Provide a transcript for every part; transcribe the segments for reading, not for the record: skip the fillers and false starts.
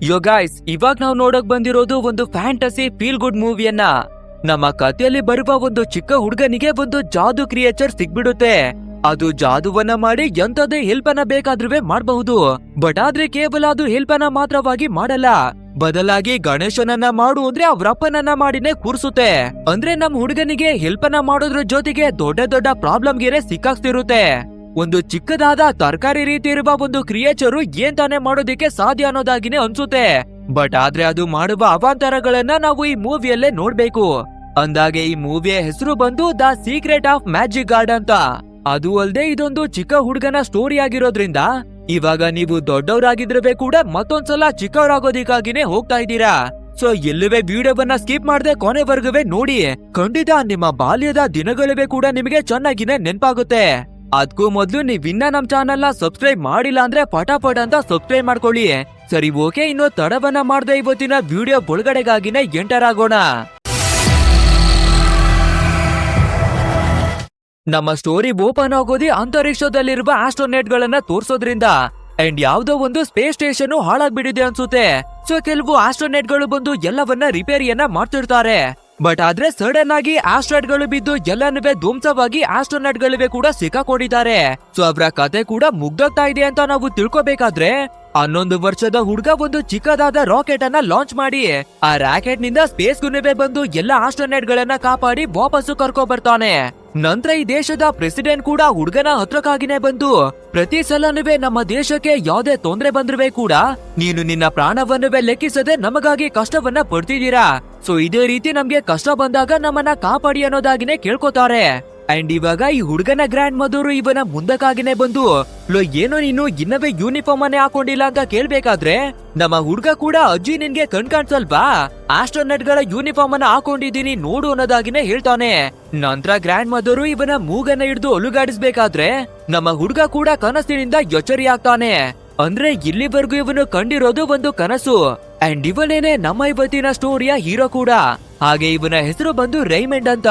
ಯೋ guys, ಇವಾಗ ನಾವು ನೋಡಕ್ ಬಂದಿರೋದು ಒಂದು ಫ್ಯಾಂಟಸಿ ಫೀಲ್ ಗುಡ್ ಮೂವಿಯನ್ನ. ನಮ್ಮ ಕಥೆಯಲ್ಲಿ ಬರುವ ಒಂದು ಚಿಕ್ಕ ಹುಡುಗನಿಗೆ ಒಂದು ಜಾದು ಕ್ರಿಯೇಚರ್ ಸಿಗ್ಬಿಡುತ್ತೆ. ಅದು ಜಾದುವನ್ನ ಮಾಡಿ ಎಂತದೇ ಹೆಲ್ಪನ್ನ ಬೇಕಾದ್ರೂ ಮಾಡಬಹುದು. ಬಟ್ ಆದ್ರೆ ಕೇವಲ ಅದು ಹೆಲ್ಪನ್ನ ಮಾತ್ರವಾಗಿ ಮಾಡಲ್ಲ, ಬದಲಾಗಿ ಗಣೇಶನನ್ನ ಮಾಡು ಅಂದ್ರೆ ಅವ್ರಪ್ಪನನ್ನ ಮಾಡಿನೇ ಕೂರ್ಸುತ್ತೆ. ಅಂದ್ರೆ ನಮ್ ಹುಡುಗನಿಗೆ ಹೆಲ್ಪನ್ನ ಮಾಡೋದ್ರ ಜೊತೆಗೆ ದೊಡ್ಡ ದೊಡ್ಡ ಪ್ರಾಬ್ಲಮ್ಗೆ ಸಿಕ್ಕಾಕ್ತಿರುತ್ತೆ. ಒಂದು ಚಿಕ್ಕದಾದ ತರಕಾರಿ ರೀತಿ ಇರುವ ಒಂದು ಕ್ರಿಯೇಚರು ಏನ್ ತಾನೇ ಮಾಡೋದಿಕ್ಕೆ ಸಾಧ್ಯ ಅನ್ನೋದಾಗಿನೇ ಅನ್ಸುತ್ತೆ. ಬಟ್ ಆದ್ರೆ ಅದು ಮಾಡುವ ಅವಾಂತರಗಳನ್ನ ನಾವು ಈ ಮೂವಿಯಲ್ಲೇ ನೋಡ್ಬೇಕು. ಅಂದಾಗೆ ಈ ಮೂವಿಯ ಹೆಸರು ಬಂದು the secret of magic gourd ಅಂತ. ಅದು ಅಲ್ಲದೆ ಇದೊಂದು ಚಿಕ್ಕ ಹುಡುಗನ ಸ್ಟೋರಿ ಆಗಿರೋದ್ರಿಂದ ಇವಾಗ ನೀವು ದೊಡ್ಡವರಾಗಿದ್ರೆ ಕೂಡ ಮತ್ತೊಂದ್ಸಲ ಚಿಕ್ಕವರಾಗೋದಿಕ್ಕಾಗಿನೇ ಹೋಗ್ತಾ ಇದ್ದೀರಾ. ಸೊ ಎಲ್ಲವೇ ವಿಡಿಯೋವನ್ನ ಸ್ಕಿಪ್ ಮಾಡದೆ ಕೊನೆವರೆಗೂ ನೋಡಿ. ಖಂಡಿತ ನಿಮ್ಮ ಬಾಲ್ಯದ ದಿನಗಳಿವೆ ಕೂಡ ನಿಮಗೆ ಚೆನ್ನಾಗಿನೇ ನೆನಪಾಗುತ್ತೆ. ಅದಕ್ಕೂ ಮೊದ್ಲು ನೀವಿನ್ನ ನಮ್ ಚಾನೆಲ್ ನ ಸಬ್ಸ್ಕ್ರೈಬ್ ಮಾಡಿಲ್ಲ ಅಂದ್ರೆ ಪಟಾಪಟ್ ಅಂತ ಸಬ್ಸ್ಕ್ರೈಬ್ ಮಾಡ್ಕೊಳ್ಳಿ. ಸರಿ, ಓಕೆ, ಇನ್ನು ತಡವನ್ನ ಮಾಡದೆ ಇವತ್ತಿನ ವಿಡಿಯೋ ಒಳಗಡೆಗಾಗಿನೇ ಎಂಟರ್ ಆಗೋಣ. ನಮ್ಮ ಸ್ಟೋರಿ ಓಪನ್ ಆಗೋದಿ ಅಂತರಿಕ್ಷದಲ್ಲಿರುವ ಆಸ್ಟ್ರೋನೆಟ್ ಗಳನ್ನ ತೋರ್ಸೋದ್ರಿಂದ. ಅಂಡ್ ಯಾವ್ದೋ ಒಂದು ಸ್ಪೇಸ್ ಸ್ಟೇಷನ್ ಹಾಳಾಗ್ಬಿಟ್ಟಿದೆ ಅನ್ಸುತ್ತೆ. ಸೊ ಕೆಲವು ಆಸ್ಟ್ರೋನೆಟ್ ಗಳು ಬಂದು ಎಲ್ಲವನ್ನ ರಿಪೇರಿಯನ್ನ ಮಾಡ್ತಿರ್ತಾರೆ. ಬಟ್ ಆದ್ರೆ ಸಡನ್ ಆಗಿ ಆಸ್ಟ್ರಾಯ್ಡ್ ಗಳು ಬಿದ್ದು ಎಲ್ಲನೂ ಧ್ವಂಸವಾಗಿ ಆಸ್ಟ್ರೋನಾಟ್ ಗಳಿವೆ ಕೂಡ ಸಿಕ್ಕಾಕೊಂಡಿದ್ದಾರೆ. ಸೊ ಅವರ ಕತೆ ಕೂಡ ಮುಗ್ದೋಗ್ತಾ ಇದೆ ಅಂತ ನಾವು ತಿಳ್ಕೊಬೇಕಾದ್ರೆ 11 ವರ್ಷದ ಹುಡುಗ ಒಂದು ಚಿಕ್ಕದಾದ ರಾಕೆಟ್ ಅನ್ನ ಲಾಂಚ್ ಮಾಡಿ ಆ ರಾಕೆಟ್ ನಿಂದ ಸ್ಪೇಸ್ ಗುನುವೆ ಬಂದು ಎಲ್ಲ ಆಸ್ಟ್ರೋನಾಟ್ ಗಳನ್ನ ಕಾಪಾಡಿ ವಾಪಸ್ಸು ಕರ್ಕೊ ಬರ್ತಾನೆ. ನಂತರ ಈ ದೇಶದ ಪ್ರೆಸಿಡೆಂಟ್ ಕೂಡ ಹುಡುಗನ ಹತ್ರಕ್ಕಾಗಿನೇ ಬಂದು ಪ್ರತಿ ಸಲನುವೆ ನಮ್ಮ ದೇಶಕ್ಕೆ ಯಾವ್ದೇ ತೊಂದ್ರೆ ಬಂದ್ರುವೆ ಕೂಡ ನೀನು ನಿನ್ನ ಪ್ರಾಣವನ್ನುವೆ ಲೆಕ್ಕಿಸದೆ ನಮಗಾಗಿ ಕಷ್ಟವನ್ನ ಪಡ್ತಿದ್ದೀರಾ. ಸೊ ಇದೇ ರೀತಿ ನಮ್ಗೆ ಕಷ್ಟ ಬಂದಾಗ ನಮ್ಮನ್ನ ಕಾಪಾಡಿ ಅನ್ನೋದಾಗಿನೇ ಕೇಳ್ಕೊತಾರೆ. ಅಂಡ್ ಇವಾಗ ಈ ಹುಡುಗನ ಗ್ರ್ಯಾಂಡ್ ಮದರ್ ಇವನ ಮುಂದಕ್ಕಾಗಿನೇ ಬಂದು ಏನೋ ನೀನು ಇನ್ನವೇ ಯೂನಿಫಾರ್ಮ್ ಅನ್ನೇ ಹಾಕೊಂಡಿಲ್ಲ ಅಂತ ಕೇಳ್ಬೇಕಾದ್ರೆ ನಮ್ಮ ಹುಡುಗ ಕೂಡ ಅಜ್ಜಿ ನಿನ್ಗೆ ಕಾಣ್ಸಲ್ವಾ, ಆಸ್ಟ್ರೋನಟ್ ಗಳ ಯೂನಿಫಾರ್ಮ್ ಅನ್ನ ಹಾಕೊಂಡಿದ್ದೀನಿ ನೋಡು ಅನ್ನೋದಾಗಿನೇ ಹೇಳ್ತಾನೆ. ನಂತರ ಗ್ರ್ಯಾಂಡ್ ಮದರ್ ಇವನ ಮೂಗನ್ನ ಹಿಡಿದು ಅಲುಗಾಡಿಸ್ಬೇಕಾದ್ರೆ ನಮ್ಮ ಹುಡುಗ ಕೂಡ ಕನಸಿನಿಂದ ಎಚ್ಚರಿ ಆಗ್ತಾನೆ. ಅಂದ್ರೆ ಇಲ್ಲಿವರೆಗೂ ಇವನು ಕಂಡಿರೋದು ಒಂದು ಕನಸು. ಅಂಡ್ ಇವನೇನೆ ನಮ್ಮ ಇವತ್ತಿನ ಸ್ಟೋರಿಯ ಹೀರೋ ಕೂಡ. ಹಾಗೆ ಇವನ ಹೆಸರು ಬಂದು ರೈಮಂಡ್ ಅಂತ.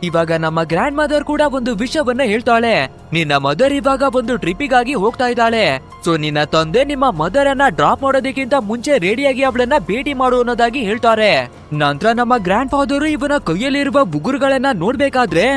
ಇವಾಗ ನಮ್ಮ ಗ್ರ್ಯಾಂಡ್ ಮದರ್ ಕೂಡ ಒಂದು ವಿಷಯವನ್ನ ಹೇಳ್ತಾಳೆ. ನಿನ್ನ ಮದರ್ ಇವಾಗ ಒಂದು ಟ್ರಿಪ್ಪಿಗಾಗಿ ಹೋಗ್ತಾ ಇದ್ದಾಳೆ. ಸೊ ನಿನ್ನ ತಂದೆ ನಿಮ್ಮ ಮದರ್ ಅನ್ನ ಡ್ರಾಪ್ ಮಾಡೋದಕ್ಕಿಂತ ಮುಂಚೆ ರೆಡಿಯಾಗಿ ಅವಳನ್ನ ಭೇಟಿ ಮಾಡು ಅನ್ನೋದಾಗಿ ಹೇಳ್ತಾರೆ. ನಂತರ ನಮ್ಮ ಗ್ರ್ಯಾಂಡ್ ಫಾದರ್ ಇವನ ಕೈಯಲ್ಲಿರುವ ಉಗುರುಗಳನ್ನ ನೋಡ್ಬೇಕಾದ್ರೆ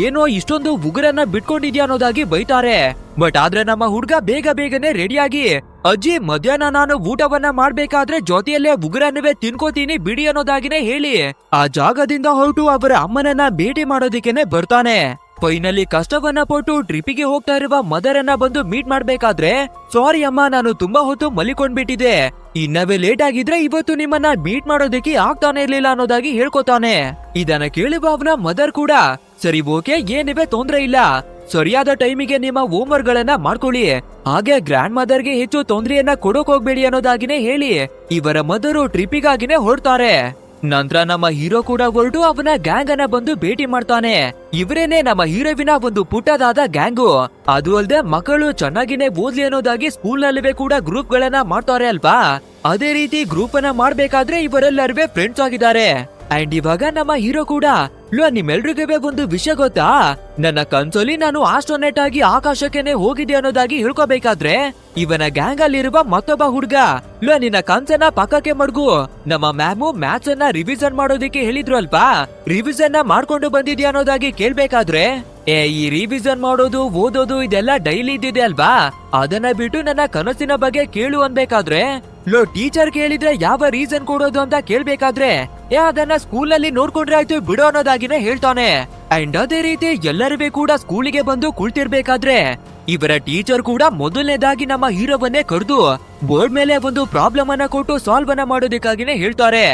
ಏನೋ ಇಷ್ಟೊಂದು ಉಗುರನ್ನ ಬಿಟ್ಕೊಂಡಿದ್ಯಾ ಅನ್ನೋದಾಗಿ ಬೈತಾರೆ. ಬಟ್ ಆದ್ರೆ ನಮ್ಮ ಹುಡುಗ ಬೇಗನೆ ರೆಡಿಯಾಗಿ ಅಜ್ಜಿ ಮಧ್ಯಾಹ್ನ ನಾನು ಊಟವನ್ನ ಮಾಡ್ಬೇಕಾದ್ರೆ ಜೊತೆಯಲ್ಲೇ ಉಗುರನ್ನುವೆ ತಿನ್ಕೋತೀನಿ ಬಿಡಿ ಅನ್ನೋದಾಗಿನೇ ಹೇಳಿ ಆ ಜಾಗದಿಂದ ಹೊರಟು ಅವರ ಅಮ್ಮನನ್ನ ಭೇಟಿ ಮಾಡೋದಿಕ್ಕೇನೆ ಬರ್ತಾನೆ. ಫೈನಲಿ ಕಷ್ಟವನ್ನ ಪಟ್ಟು ಟ್ರಿಪ್ಪಿಗೆ ಹೋಗ್ತಾ ಇರುವ ಮದರ್ ಅನ್ನ ಬಂದು ಮೀಟ್ ಮಾಡ್ಬೇಕಾದ್ರೆ ಸಾರಿ ಅಮ್ಮ, ನಾನು ತುಂಬಾ ಹೊತ್ತು ಮಲಿಕೊಂಡ್ಬಿಟ್ಟಿದೆ, ಇನ್ನವೇ ಲೇಟ್ ಆಗಿದ್ರೆ ಇವತ್ತು ನಿಮ್ಮನ್ನ ಮೀಟ್ ಮಾಡೋದಕ್ಕೆ ಆಗ್ತಾನೆ ಇರ್ಲಿಲ್ಲ ಅನ್ನೋದಾಗಿ ಹೇಳ್ಕೊತಾನೆ. ಇದನ್ನ ಕೇಳುವ ಅವನ ಮದರ್ ಕೂಡ ಸರಿ ಓಕೆ, ಏನಿವೆ ತೊಂದ್ರೆ ಇಲ್ಲ, ಸರಿಯಾದ ಟೈಮಿಗೆ ನಿಮ್ಮ ಹೋಮ್ವರ್ಕ್ ಗಳನ್ನ ಮಾಡ್ಕೊಳ್ಳಿ, ಹಾಗೆ ಗ್ರ್ಯಾಂಡ್ ಮದರ್ಗೆ ಹೆಚ್ಚು ತೊಂದರೆಯನ್ನ ಕೊಡೋಕ್ ಹೋಗ್ಬೇಡಿ ಅನ್ನೋದಾಗಿನೇ ಹೇಳಿ ಇವರ ಮದರು ಟ್ರಿಪ್ಪಿಗಾಗಿನೇ ಹೊರಡ್ತಾರೆ. ನಂತರ ನಮ್ಮ ಹೀರೋ ಕೂಡ ಹೊರಟು ಅವನ ಗ್ಯಾಂಗ್ ಅನ್ನ ಬಂದು ಭೇಟಿ ಮಾಡ್ತಾನೆ. ಇವರೇನೆ ನಮ್ಮ ಹೀರೋವಿನ ಒಂದು ಪುಟ್ಟದಾದ ಗ್ಯಾಂಗು. ಅದು ಅಲ್ಲದೆ ಮಕ್ಕಳು ಚೆನ್ನಾಗಿನೇ ಓದ್ಲಿ ಅನ್ನೋದಾಗಿ ಸ್ಕೂಲ್ ನಲ್ಲಿವೆ ಕೂಡ ಗ್ರೂಪ್ ಗಳನ್ನ ಮಾಡ್ತಾರೆ ಅಲ್ವಾ. ಅದೇ ರೀತಿ ಗ್ರೂಪ್ ಅನ್ನ ಮಾಡ್ಬೇಕಾದ್ರೆ ಇವರೆಲ್ಲರೂ ಫ್ರೆಂಡ್ಸ್ ಆಗಿದ್ದಾರೆ. ಅಂಡ್ ಇವಾಗ ನಮ್ಮ ಹೀರೋ ಕೂಡ ನಿಮ್ಮೆಲ್ರಿಗೂ ಒಂದು ವಿಷಯ ಗೊತ್ತಾ, ನನ್ನ ಕನ್ಸೋಲಿ ನಾನು ಆಸ್ಟ್ರೋನೆಟ್ ಆಗಿ ಆಕಾಶಕ್ಕೆನೆ ಹೋಗಿದೆ ಅನ್ನೋದಾಗಿ ಹೇಳ್ಕೋಬೇಕಾದ್ರೆ ಇವನ ಗ್ಯಾಂಗ್ ಅಲ್ಲಿರುವ ಮತ್ತೊಬ್ಬ ಹುಡುಗ ನಿನ್ನ ಕನ್ಸನ್ನ ಪಕ್ಕಕ್ಕೆ ಮಡ್ಗು, ನಮ್ಮ ಮ್ಯಾಮು ಮ್ಯಾಥ್ಸ್ ಅನ್ನ ರಿವಿಷನ್ ಮಾಡೋದಿಕ್ಕೆ ಹೇಳಿದ್ರು ಅಲ್ವಾ, ರಿವಿಷನ್ ಮಾಡ್ಕೊಂಡು ಬಂದಿದ್ಯಾ ಅನ್ನೋದಾಗಿ ಕೇಳ್ಬೇಕಾದ್ರೆ ಈ ರಿವಿಷನ್ ಮಾಡೋದು ಓದೋದು ಇದೆಲ್ಲ ಡೈಲಿ ಇದ್ದಿದೆ ಅಲ್ವಾ, ಅದನ್ನ ಬಿಟ್ಟು ನನ್ನ ಕನಸಿನ ಬಗ್ಗೆ ಕೇಳು ಅನ್ಬೇಕಾದ್ರೆ ಟೀಚರ್ ಕೇಳಿದ್ರೆ ಯಾವ ರೀಸನ್ ಕೊಡೋದು ಅಂತ ಕೇಳ್ಬೇಕಾದ್ರೆ ಅದನ್ನ ಸ್ಕೂಲ್ ನಲ್ಲಿ ನೋಡ್ಕೊಂಡ್ರೆ ಆಯ್ತು ಬಿಡೋ ಅನ್ನೋದಾಗಿನೇ ಹೇಳ್ತಾನೆ. ಅಂಡ್ ಅದೇ ರೀತಿ ಎಲ್ಲರೂ ಕೂಡ ಸ್ಕೂಲಿಗೆ ಬಂದು ಕುಳಿತಿರ್ಬೇಕಾದ್ರೆ ಇವರ ಟೀಚರ್ ಕೂಡ ಮೊದಲನೇದಾಗಿ ನಮ್ಮ ಹೀರೋವನ್ನೇ ಕರೆದು ಬೋರ್ಡ್ ಮೇಲೆ ಒಂದು ಪ್ರಾಬ್ಲಮ್ ಅನ್ನ ಕೊಟ್ಟು ಸಾಲ್ವ್ ಅನ್ನ ಮಾಡೋದಕ್ಕಾಗಿನೇ ಹೇಳ್ತಾರೆ.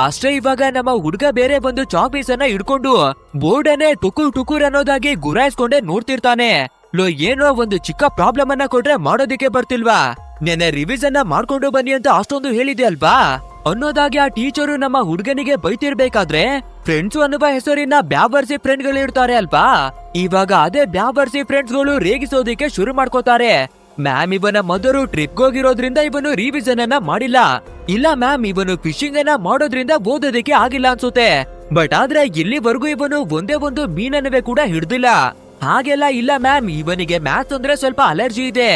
ಅಷ್ಟೇ ಇವಾಗ ನಮ್ಮ ಹುಡುಗ ಬೇರೆ ಒಂದು ಚಾಪೀಸ್ ಅನ್ನ ಹಿಡ್ಕೊಂಡು ಬೋರ್ಡ್ ಅನ್ನೇ ಟುಕುರ್ ಅನ್ನೋದಾಗಿ ಗುರಾಯಿಸ್ಕೊಂಡೆ ನೋಡ್ತಿರ್ತಾನೆ. ಏನೋ ಒಂದು ಚಿಕ್ಕ ಪ್ರಾಬ್ಲಮ್ ಅನ್ನ ಕೊಟ್ರೆ ಮಾಡೋದಿಕ್ಕೆ ಬರ್ತಿಲ್ವಾ, ನೆನೆ ರಿವಿಷನ್ ಮಾಡ್ಕೊಂಡು ಬನ್ನಿ ಅಂತ ಅಷ್ಟೊಂದು ಹೇಳಿದೆ ಅಲ್ವಾ ಅನ್ನೋದಾಗಿ ಆ ಟೀಚರು ನಮ್ಮ ಹುಡುಗನಿಗೆ ಬೈತಿರ್ಬೇಕಾದ್ರೆ ಫ್ರೆಂಡ್ಸ್ ಅನ್ನುವ ಹೆಸರಿನ ಬ್ಯಾಬರ್ಸಿ ಫ್ರೆಂಡ್ ಗಳು ಇರ್ತಾರೆ ಅಲ್ವಾ. ಇವಾಗ ಅದೇ ಬ್ಯಾಬರ್ಸಿ ಫ್ರೆಂಡ್ಸ್ ಗಳು ರೇಗಿಸೋದಿಕ್ಕೆ ಶುರು ಮಾಡ್ಕೋತಾರೆ. ಮ್ಯಾಮ್ ಇವನ ಮದರು ಟ್ರಿಪ್ ಹೋಗಿರೋದ್ರಿಂದ ಇವನು ರಿವಿಷನ್ ಅನ್ನ ಮಾಡಿಲ್ಲ, ಇಲ್ಲ ಮ್ಯಾಮ್ ಇವನು ಫಿಶಿಂಗ್ ಅನ್ನ ಮಾಡೋದ್ರಿಂದ ಓದೋದಕ್ಕೆ ಆಗಿಲ್ಲ ಅನ್ಸುತ್ತೆ, ಬಟ್ ಆದ್ರೆ ಇಲ್ಲಿವರೆಗೂ ಇವನು ಒಂದೇ ಒಂದು ಮೀನನ್ನುವೆ ಕೂಡ ಹಿಡ್ದಿಲ್ಲ, ಹಾಗೆಲ್ಲ ಇಲ್ಲ ಮ್ಯಾಮ್ ಇವನಿಗೆ ಮ್ಯಾಥ್ಸ್ ಅಂದ್ರೆ ಸ್ವಲ್ಪ ಅಲರ್ಜಿ ಇದೆ,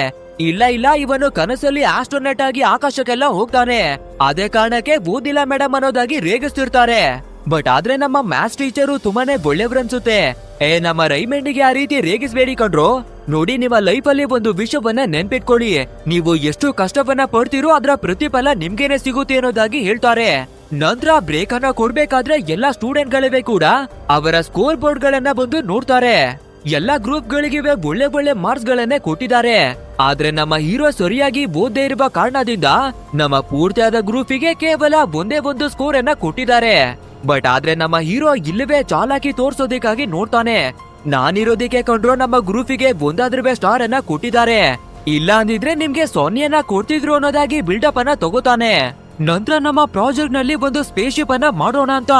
ಇಲ್ಲ ಇಲ್ಲ, ಇವನು ಕನಸಲ್ಲಿ ಆಸ್ಟ್ರೋನೆಟ್ ಆಗಿ ಆಕಾಶಕ್ಕೆಲ್ಲ ಹೋಗ್ತಾನೆ, ಅದೇ ಕಾರಣಕ್ಕೆ ಓದಿಲ್ಲ ಮೇಡಮ್ ಅನ್ನೋದಾಗಿ ರೇಗಿಸ್ತಿರ್ತಾರೆ. ಬಟ್ ಆದ್ರೆ ನಮ್ಮ ಮ್ಯಾಥ್ಸ್ ಟೀಚರು ತುಂಬಾನೇ ಒಳ್ಳೆಯವ್ರನ್ಸುತ್ತೆ. ನಮ್ಮ ರೈಮಂಡಿಗೆ ಆ ರೀತಿ ರೇಗಿಸ್ಬೇಡಿ ಕಣ್ರು. ನೋಡಿ, ನಿಮ್ಮ ಲೈಫ್ ಅಲ್ಲಿ ಒಂದು ವಿಷಯವನ್ನ ನೆನ್ಪಿಟ್ಕೊಳ್ಳಿ, ನೀವು ಎಷ್ಟು ಕಷ್ಟವನ್ನ ಪಡ್ತೀರೋ ಅದರ ಪ್ರತಿಫಲ ನಿಮ್ಗೇನೆ ಸಿಗುತ್ತೆ ಅನ್ನೋದಾಗಿ ಹೇಳ್ತಾರೆ. ನಂತರ ಬ್ರೇಕ್ ಅನ್ನ ಕೊಡ್ಬೇಕಾದ್ರೆ ಎಲ್ಲಾ ಸ್ಟೂಡೆಂಟ್ ಗಳಿವೆ ಕೂಡ ಅವರ ಸ್ಕೋರ್ ಬೋರ್ಡ್ ಗಳನ್ನ ಬಂದು ನೋಡ್ತಾರೆ. ಎಲ್ಲಾ ಗ್ರೂಪ್ ಗಳಿಗೆ ಒಳ್ಳೆ ಒಳ್ಳೆ ಮಾರ್ಕ್ಸ್ ಗಳನ್ನೇ ಕೊಟ್ಟಿದ್ದಾರೆ. ಆದ್ರೆ ನಮ್ಮ ಹೀರೋ ಸರಿಯಾಗಿ ಓದದೇ ಇರುವ ಕಾರಣದಿಂದ ನಮ್ಮ ಪೂರ್ತಿಯಾದ ಗ್ರೂಪಿಗೆ ಕೇವಲ ಒಂದೇ ಒಂದು ಸ್ಕೋರ್ ಅನ್ನ ಕೊಟ್ಟಿದ್ದಾರೆ. ಬಟ್ ಆದ್ರೆ ನಮ್ಮ ಹೀರೋ ಇಲ್ಲವೇ ಚಾಲಾಕಿ ತೋರ್ಸೋದಕ್ಕಾಗಿ ನೋಡ್ತಾನೆ. ನಾನಿರೋದಕ್ಕೆ ಕಂಡ್ರು ನಮ್ಮ ಗ್ರೂಪಿಗೆ ಒಂದಾದ್ರೂ ಸ್ಟಾರ್ ಅನ್ನ ಕೊಟ್ಟಿದ್ದಾರೆ, ಇಲ್ಲ ಅಂದಿದ್ರೆ ನಿಮ್ಗೆ ಸೊನ್ನೆಯನ್ನ ಕೊಡ್ತಿದ್ರು ಅನ್ನೋದಾಗಿ ಬಿಲ್ಡಪ್ ಅನ್ನ ತಗೋತಾನೆ. ನಂತರ ನಮ್ಮ ಪ್ರಾಜೆಕ್ಟ್ ನಲ್ಲಿ ಒಂದು ಸ್ಪೇಸ್ ಶಿಪ್ ಅನ್ನ ಮಾಡೋಣ ಅಂತ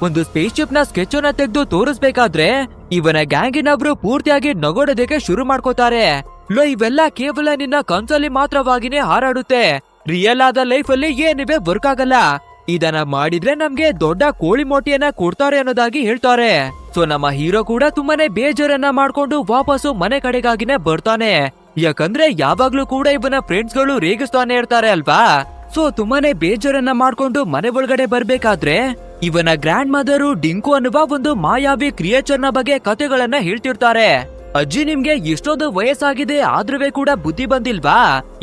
ಒಂದು ಸ್ಪೇಸ್ ಶಿಪ್ ನ ಸ್ಕೆಚ್ ಅನ್ನ ತೆಗೆದು ತೋರಿಸ್ಬೇಕಾದ್ರೆ ಇವನ ಗ್ಯಾಂಗಿನಬ್ರು ಪೂರ್ತಿಯಾಗಿ ನಗೋಡೋದಕ್ಕೆ ಶುರು ಮಾಡ್ಕೋತಾರೆ. ಇವೆಲ್ಲ ಕೇವಲ ನಿನ್ನ ಕನ್ಸಲ್ಲಿ ಮಾತ್ರವಾಗಿನೇ ಹಾರಾಡುತ್ತೆ, ರಿಯಲ್ ಆದ ಲೈಫ್ ಅಲ್ಲಿ ಏನಿವೆ ವರ್ಕ್ ಆಗಲ್ಲ, ಇದನ್ನ ಮಾಡಿದ್ರೆ ನಮ್ಗೆ ದೊಡ್ಡ ಕೋಳಿ ಮೊಟ್ಟೆಯನ್ನ ಕೊಡ್ತಾರೆ ಅನ್ನೋದಾಗಿ ಹೇಳ್ತಾರೆ. ಸೊ ನಮ್ಮ ಹೀರೋ ಕೂಡ ತುಂಬಾನೇ ಬೇಜಾರನ್ನ ಮಾಡ್ಕೊಂಡು ವಾಪಸ್ಸು ಮನೆ ಕಡೆಗಾಗಿನೇ ಬರ್ತಾನೆ. ಯಾಕಂದ್ರೆ ಯಾವಾಗ್ಲೂ ಕೂಡ ಇವನ ಫ್ರೆಂಡ್ಸ್ ಗಳು ರೇಗಿಸ್ತಾನೆ ಇರ್ತಾರೆ ಅಲ್ವಾ. ಸೊ ತುಂಬಾನೇ ಬೇಜಾರನ್ನ ಮಾಡ್ಕೊಂಡು ಮನೆ ಒಳಗಡೆ ಬರ್ಬೇಕಾದ್ರೆ ಇವನ ಗ್ರ್ಯಾಂಡ್ ಮದರು ಡಿಂಕು ಅನ್ನುವ ಒಂದು ಮಾಯಾವಿ ಕ್ರಿಯೇಚರ್ ನ ಬಗ್ಗೆ ಕಥೆಗಳನ್ನ ಹೇಳ್ತಿರ್ತಾರೆ. ಅಜ್ಜಿ, ನಿಮ್ಗೆ ಎಷ್ಟೊಂದು ವಯಸ್ಸಾಗಿದೆ ಆದ್ರೂ ಕೂಡ ಬುದ್ಧಿ ಬಂದಿಲ್ವಾ,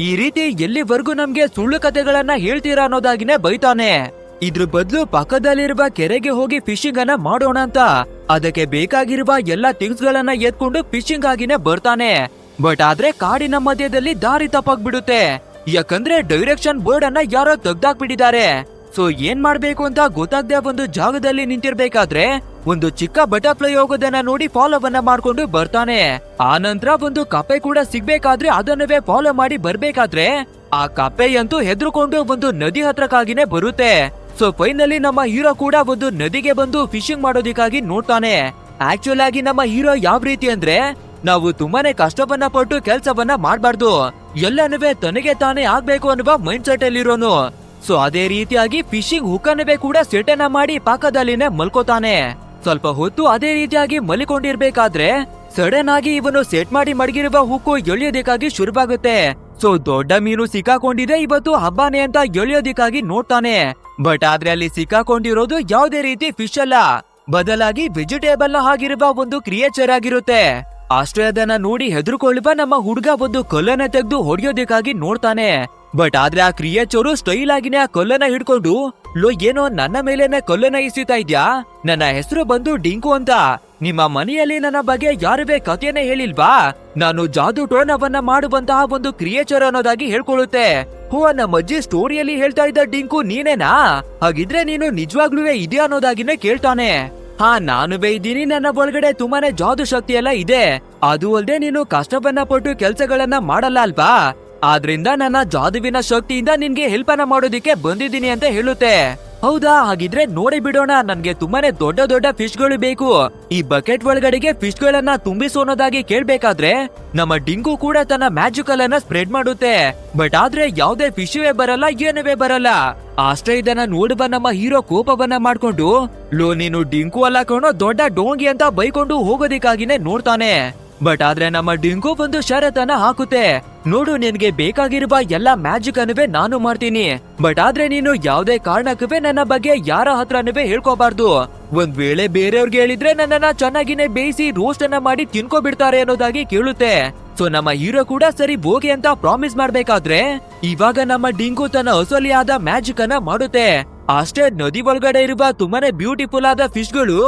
ಈ ರೀತಿ ಎಲ್ಲಿವರೆಗೂ ನಮ್ಗೆ ಸುಳ್ಳು ಕಥೆಗಳನ್ನ ಹೇಳ್ತೀರಾ ಅನ್ನೋದಾಗಿನೇ ಬೈತಾನೆ. ಇದ್ರ ಬದಲು ಪಕ್ಕದಲ್ಲಿರುವ ಕೆರೆಗೆ ಹೋಗಿ ಫಿಶಿಂಗ್ ಅನ್ನ ಮಾಡೋಣ ಅಂತ ಅದಕ್ಕೆ ಬೇಕಾಗಿರುವ ಎಲ್ಲಾ ಥಿಂಗ್ಸ್ ಗಳನ್ನ ಎತ್ಕೊಂಡು ಫಿಶಿಂಗ್ ಆಗಿನೇ ಬರ್ತಾನೆ. ಬಟ್ ಆದ್ರೆ ಕಾಡಿನ ಮಧ್ಯದಲ್ಲಿ ದಾರಿ ತಪ್ಪಾಗ್ಬಿಡುತ್ತೆ, ಯಾಕಂದ್ರೆ ಡೈರೆಕ್ಷನ್ ಬೋರ್ಡ್ ಅನ್ನ ಯಾರೋ ತೆಗ್ದಾಕ್ಬಿಟ್ಟಿದ್ದಾರೆ. ಸೊ ಏನ್ ಮಾಡ್ಬೇಕು ಅಂತ ಗೊತ್ತಾಗದೆ ಒಂದು ಜಾಗದಲ್ಲಿ ನಿಂತಿರ್ಬೇಕಾದ್ರೆ ಒಂದು ಚಿಕ್ಕ ಬಟರ್ಫ್ಲೈ ಹೋಗೋದನ್ನ ನೋಡಿ ಫಾಲೋ ಅನ್ನ ಮಾಡ್ಕೊಂಡು ಬರ್ತಾನೆ. ಆ ನಂತರ ಒಂದು ಕಪ್ಪೆ ಕೂಡ ಸಿಗ್ಬೇಕಾದ್ರೆ ಅದನ್ನವೇ ಫಾಲೋ ಮಾಡಿ ಬರ್ಬೇಕಾದ್ರೆ ಆ ಕಪ್ಪೆಯಂತೂ ಹೆದರ್ಕೊಂಡು ಒಂದು ನದಿ ಹತ್ರಕ್ಕಾಗಿನೇ ಬರುತ್ತೆ. ಸೊ ಫೈನಲಿ ನಮ್ಮ ಹೀರೋ ಕೂಡ ಒಂದು ನದಿಗೆ ಬಂದು ಫಿಶಿಂಗ್ ಮಾಡೋದಕ್ಕಾಗಿ ನೋಡ್ತಾನೆ. ಆಕ್ಚುಲ್ ಆಗಿ ನಮ್ಮ ಹೀರೋ ಯಾವ ರೀತಿ ಅಂದ್ರೆ, ನಾವು ತುಂಬಾನೇ ಕಷ್ಟವನ್ನ ಪಟ್ಟು ಕೆಲ್ಸವನ್ನ ಮಾಡ್ಬಾರ್ದು, ಎಲ್ಲನೂ ತನಗೆ ತಾನೇ ಆಗ್ಬೇಕು ಅನ್ನುವ ಮೈಂಡ್ ಸೆಟ್ ಅಲ್ಲಿರೋನು. ಸೊ ಅದೇ ರೀತಿಯಾಗಿ ಫಿಶಿಂಗ್ ಹುಕ್ಕನವೇ ಕೂಡ ಸೆಟನ್ನ ಮಾಡಿ ಪಾಕದಲ್ಲಿನೇ ಮಲ್ಕೋತಾನೆ. ಸ್ವಲ್ಪ ಹೊತ್ತು ಅದೇ ರೀತಿಯಾಗಿ ಮಲಿಕೊಂಡಿರ್ಬೇಕಾದ್ರೆ ಸಡನ್ ಆಗಿ ಇವನು ಸೆಟ್ ಮಾಡಿ ಮಡಗಿರುವ ಹುಕ್ಕು ಎಳಿಯೋದಕ್ಕಾಗಿ ಶುರುವಾಗುತ್ತೆ. ಸೊ ದೊಡ್ಡ ಮೀನು ಸಿಕ್ಕಾಕೊಂಡಿದೆ, ಇವತ್ತು ಹಬ್ಬನೇ ಅಂತ ಎಳಿಯೋದಕ್ಕಾಗಿ ನೋಡ್ತಾನೆ. ಬಟ್ ಆದ್ರೆ ಅಲ್ಲಿ ಸಿಕ್ಕಾಕೊಂಡಿರೋದು ಯಾವುದೇ ರೀತಿ ಫಿಶ್ ಅಲ್ಲ, ಬದಲಾಗಿ ವೆಜಿಟೇಬಲ್ ಆಗಿರುವ ಒಂದು ಕ್ರಿಯೇಚರ್ ಆಗಿರುತ್ತೆ. ಅಷ್ಟೇ ಅದನ್ನ ನೋಡಿ ಹೆದರ್ಕೊಳ್ಳುವ ನಮ್ಮ ಹುಡುಗ ಒಂದು ಕಲ್ಲನ್ನ ತೆಗೆದು ಹೊಡೆಯೋದಕ್ಕಾಗಿ ನೋಡ್ತಾನೆ. ಬಟ್ ಆದ್ರೆ ಆ ಕ್ರಿಯೇಚರು ಸ್ಟೈಲ್ ಆಗಿನೇ ಆ ಕಲ್ಲನ್ನ ಹಿಡ್ಕೊಂಡು, ಏನೋ ನನ್ನ ಮೇಲೇನೆ ಕಲ್ಲನ್ನ ಇಸಿತಾ ಇದ್ಯಾ, ನನ್ನ ಹೆಸರು ಬಂದು ಡಿಂಕು ಅಂತ, ನಿಮ್ಮ ಮನೆಯಲ್ಲಿ ನನ್ನ ಬಗ್ಗೆ ಯಾರುವೇ ಕಥೆಯನ್ನೇ ಹೇಳಿಲ್ವಾ, ನಾನು ಜಾದೂ ಟೋನವನ್ನ ಮಾಡುವಂತಹ ಒಂದು ಕ್ರಿಯೇಚರ್ ಅನ್ನೋದಾಗಿ ಹೇಳ್ಕೊಳ್ಳುತ್ತೆ. ನಮ್ಮ ಅಜ್ಜಿ ಸ್ಟೋರಿಯಲ್ಲಿ ಹೇಳ್ತಾ ಇದ್ದ ಡಿಂಕು ನೀನೇನಾ, ಹಾಗಿದ್ರೆ ನೀನು ನಿಜವಾಗ್ಲೂ ಇದೆಯಾ ಅನ್ನೋದಾಗಿನೇ ಕೇಳ್ತಾನೆ. ನಾನುವೇ ಇದ್ದೀನಿ, ನನ್ನ ಒಳಗಡೆ ತುಂಬಾನೇ ಜಾದೂ ಶಕ್ತಿ ಎಲ್ಲ ಇದೆ, ಅದು ಅಲ್ಲದೆ ನೀನು ಕಷ್ಟವನ್ನ ಪಟ್ಟು ಕೆಲ್ಸಗಳನ್ನ ಮಾಡಲ್ಲ ಅಲ್ವಾ, ಆದ್ರಿಂದ ನನ್ನ ಜಾದುವಿನ ಶಕ್ತಿಯಿಂದ ನಿನ್ಗೆ ಹೆಲ್ಪ್ ಅನ್ನ ಮಾಡೋದಿಕ್ಕೆ ಬಂದಿದ್ದೀನಿ ಅಂತ ಹೇಳುತ್ತೆ. ಹೌದಾ, ಹಾಗಿದ್ರೆ ನೋಡಿ ಬಿಡೋಣ, ನನ್ಗೆ ತುಂಬಾನೇ ದೊಡ್ಡ ದೊಡ್ಡ ಫಿಶ್ ಗಳು ಬೇಕು, ಈ ಬಕೆಟ್ ಒಳಗಡೆಗೆ ಫಿಶ್ ಗಳನ್ನ ತುಂಬಿಸೋನೋದಾಗಿ ಕೇಳ್ಬೇಕಾದ್ರೆ ನಮ್ಮ ಡಿಂಗು ಕೂಡ ತನ್ನ ಮ್ಯಾಜಿಕಲ್ ಅನ್ನ ಸ್ಪ್ರೆಡ್ ಮಾಡುತ್ತೆ. ಬಟ್ ಆದ್ರೆ ಯಾವ್ದೇ ಫಿಶುವೇ ಬರಲ್ಲ, ಏನುವೇ ಬರಲ್ಲ. ಅಷ್ಟೇ ಇದನ್ನ ನೋಡುವ ನಮ್ಮ ಹೀರೋ ಕೋಪವನ್ನ ಮಾಡ್ಕೊಂಡು, ನೀನು ಡಿಂಕು ಅಲ್ಲ ಕಣೋ, ದೊಡ್ಡ ಡೋಂಗಿ ಅಂತ ಬೈಕೊಂಡು ಹೋಗೋದಿಕ್ಕಾಗಿನೇ ನೋಡ್ತಾನೆ. ಬಟ್ ಆದ್ರೆ ನಮ್ಮ ಡಿಂಕು ಒಂದು ಷರತ್ತನ್ನ ಹಾಕುತ್ತೆ, ನೋಡು ನಿನ್ಗೆ ಬೇಕಾಗಿರುವ ಎಲ್ಲಾ ಮ್ಯಾಜಿಕ್ ಅನ್ನುವೇ ನಾನು ಮಾಡ್ತೀನಿ, ಬಟ್ ಆದ್ರೆ ನೀನು ಯಾವ್ದೇ ಕಾರಣಕ್ಕೂ ನನ್ನ ಬಗ್ಗೆ ಯಾರ ಹತ್ರನೂ ಹೇಳ್ಕೋಬಾರ್ದು, ಒಂದ್ ವೇಳೆ ಬೇರೆಯವ್ರಿಗೆ ಹೇಳಿದ್ರೆ ನನ್ನನ್ನ ಚೆನ್ನಾಗಿನೇ ಬೇಯಿಸಿ ರೋಸ್ಟ್ ಅನ್ನ ಮಾಡಿ ತಿನ್ಕೋಬಿಡ್ತಾರೆ ಅನ್ನೋದಾಗಿ ಕೇಳುತ್ತೆ. ಸೊ ನಮ್ಮ ಹೀರೋ ಕೂಡ ಸರಿ ಹೋಗಿ ಅಂತ ಪ್ರಾಮಿಸ್ ಮಾಡ್ಬೇಕಾದ್ರೆ ಇವಾಗ ನಮ್ಮ ಡಿಂಕು ತನ್ನ ಅಸಲಿಯಾದ ಮ್ಯಾಜಿಕ್ ಅನ್ನ ಮಾಡುತ್ತೆ. ಅಷ್ಟೇ ನದಿ ಒಳಗಡೆ ಇರುವ ತುಂಬಾನೇ ಬ್ಯೂಟಿಫುಲ್ ಆದ ಫಿಶ್ ಗಳು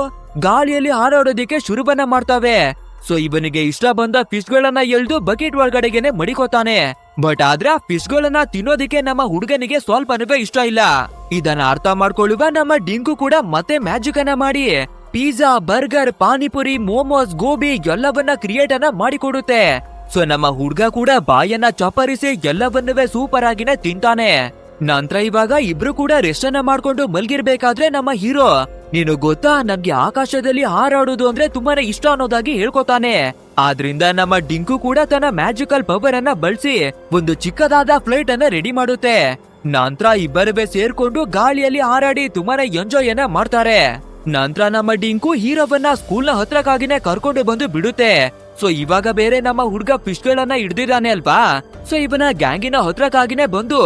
ಗಾಳಿಯಲ್ಲಿ ಹಾರಾಡೋದಿಕ್ಕೆ ಶುರುವನ್ನ ಮಾಡ್ತವೆ. ಸೊ ಇವನಿಗೆ ಇಷ್ಟ ಬಂದ ಫಿಶ್ ಗಳನ್ನ ಎಳ್ದು ಬಕೆಟ್ ಒಳಗಡೆಗೆನೆ ಮಡಿಕೋತಾನೆ. ಬಟ್ ಆದ್ರೆ ಆ ಫಿಶ್ ಗಳನ್ನ ತಿನ್ನೋದಿಕ್ಕೆ ನಮ್ಮ ಹುಡುಗನಿಗೆ ಸ್ವಲ್ಪನೂ ಇಷ್ಟ ಇಲ್ಲ. ಇದನ್ನ ಅರ್ಥ ಮಾಡ್ಕೊಳ್ಳುವ ನಮ್ಮ ಡಿಂಕು ಕೂಡ ಮತ್ತೆ ಮ್ಯಾಜಿಕ್ ಅನ್ನ ಮಾಡಿ ಪಿಜ್ಜಾ, ಬರ್ಗರ್, ಪಾನಿಪುರಿ, ಮೋಮೋಸ್, ಗೋಬಿ ಎಲ್ಲವನ್ನ ಕ್ರಿಯೇಟ್ ಅನ್ನ ಮಾಡಿಕೊಡುತ್ತೆ. ಸೊ ನಮ್ಮ ಹುಡುಗ ಕೂಡ ಬಾಯನ್ನ ಚಪ್ಪರಿಸಿ ಎಲ್ಲವನ್ನೂ ಸೂಪರ್ ಆಗಿನೇ ತಿಂತಾನೆ. ನಂತರ ಇವಾಗ ಇಬ್ರು ಕೂಡ ರೆಸ್ಟ್ ಅನ್ನ ಮಾಡ್ಕೊಂಡು ಮಲ್ಗಿರ್ಬೇಕಾದ್ರೆ ನಮ್ಮ ಹೀರೋ, ನೀನು ಗೊತ್ತಾ, ನನ್ಗೆ ಆಕಾಶದಲ್ಲಿ ಹಾರಾಡುದು ಅಂದ್ರೆ ತುಂಬಾನೇ ಇಷ್ಟ ಅನ್ನೋದಾಗಿ ಹೇಳ್ಕೊತಾನೆ. ಆದ್ರಿಂದ ನಮ್ಮ ಡಿಂಕು ಕೂಡ ತನ್ನ ಮ್ಯಾಜಿಕಲ್ ಪವರ್ ಅನ್ನ ಬಳಸಿ ಒಂದು ಚಿಕ್ಕದಾದ ಫ್ಲೈಟ್ ಅನ್ನ ರೆಡಿ ಮಾಡುತ್ತೆ. ನಂತರ ಇಬ್ಬರವೇ ಸೇರ್ಕೊಂಡು ಗಾಳಿಯಲ್ಲಿ ಹಾರಾಡಿ ತುಂಬಾನೇ ಎಂಜಾಯ್ ಅನ್ನ ಮಾಡ್ತಾರೆ. ನಂತರ ನಮ್ಮ ಡಿಂಕು ಹೀರೋವನ್ನ ಸ್ಕೂಲ್ ನ ಹತ್ರಕ್ಕಾಗಿನೇ ಕರ್ಕೊಂಡು ಬಂದು ಬಿಡುತ್ತೆ. ಸೊ ಇವಾಗ ಬೇರೆ ನಮ್ಮ ಹುಡ್ಗ ಫಿಶ್ ಗಳನ್ನ ಹಿಡ್ದಿದ್ದಾನೆ ಅಲ್ವಾ. ಸೊ ಇವನ ಗ್ಯಾಂಗಿನ ಹತ್ರಕ್ಕಾಗಿನೇ ಬಂದು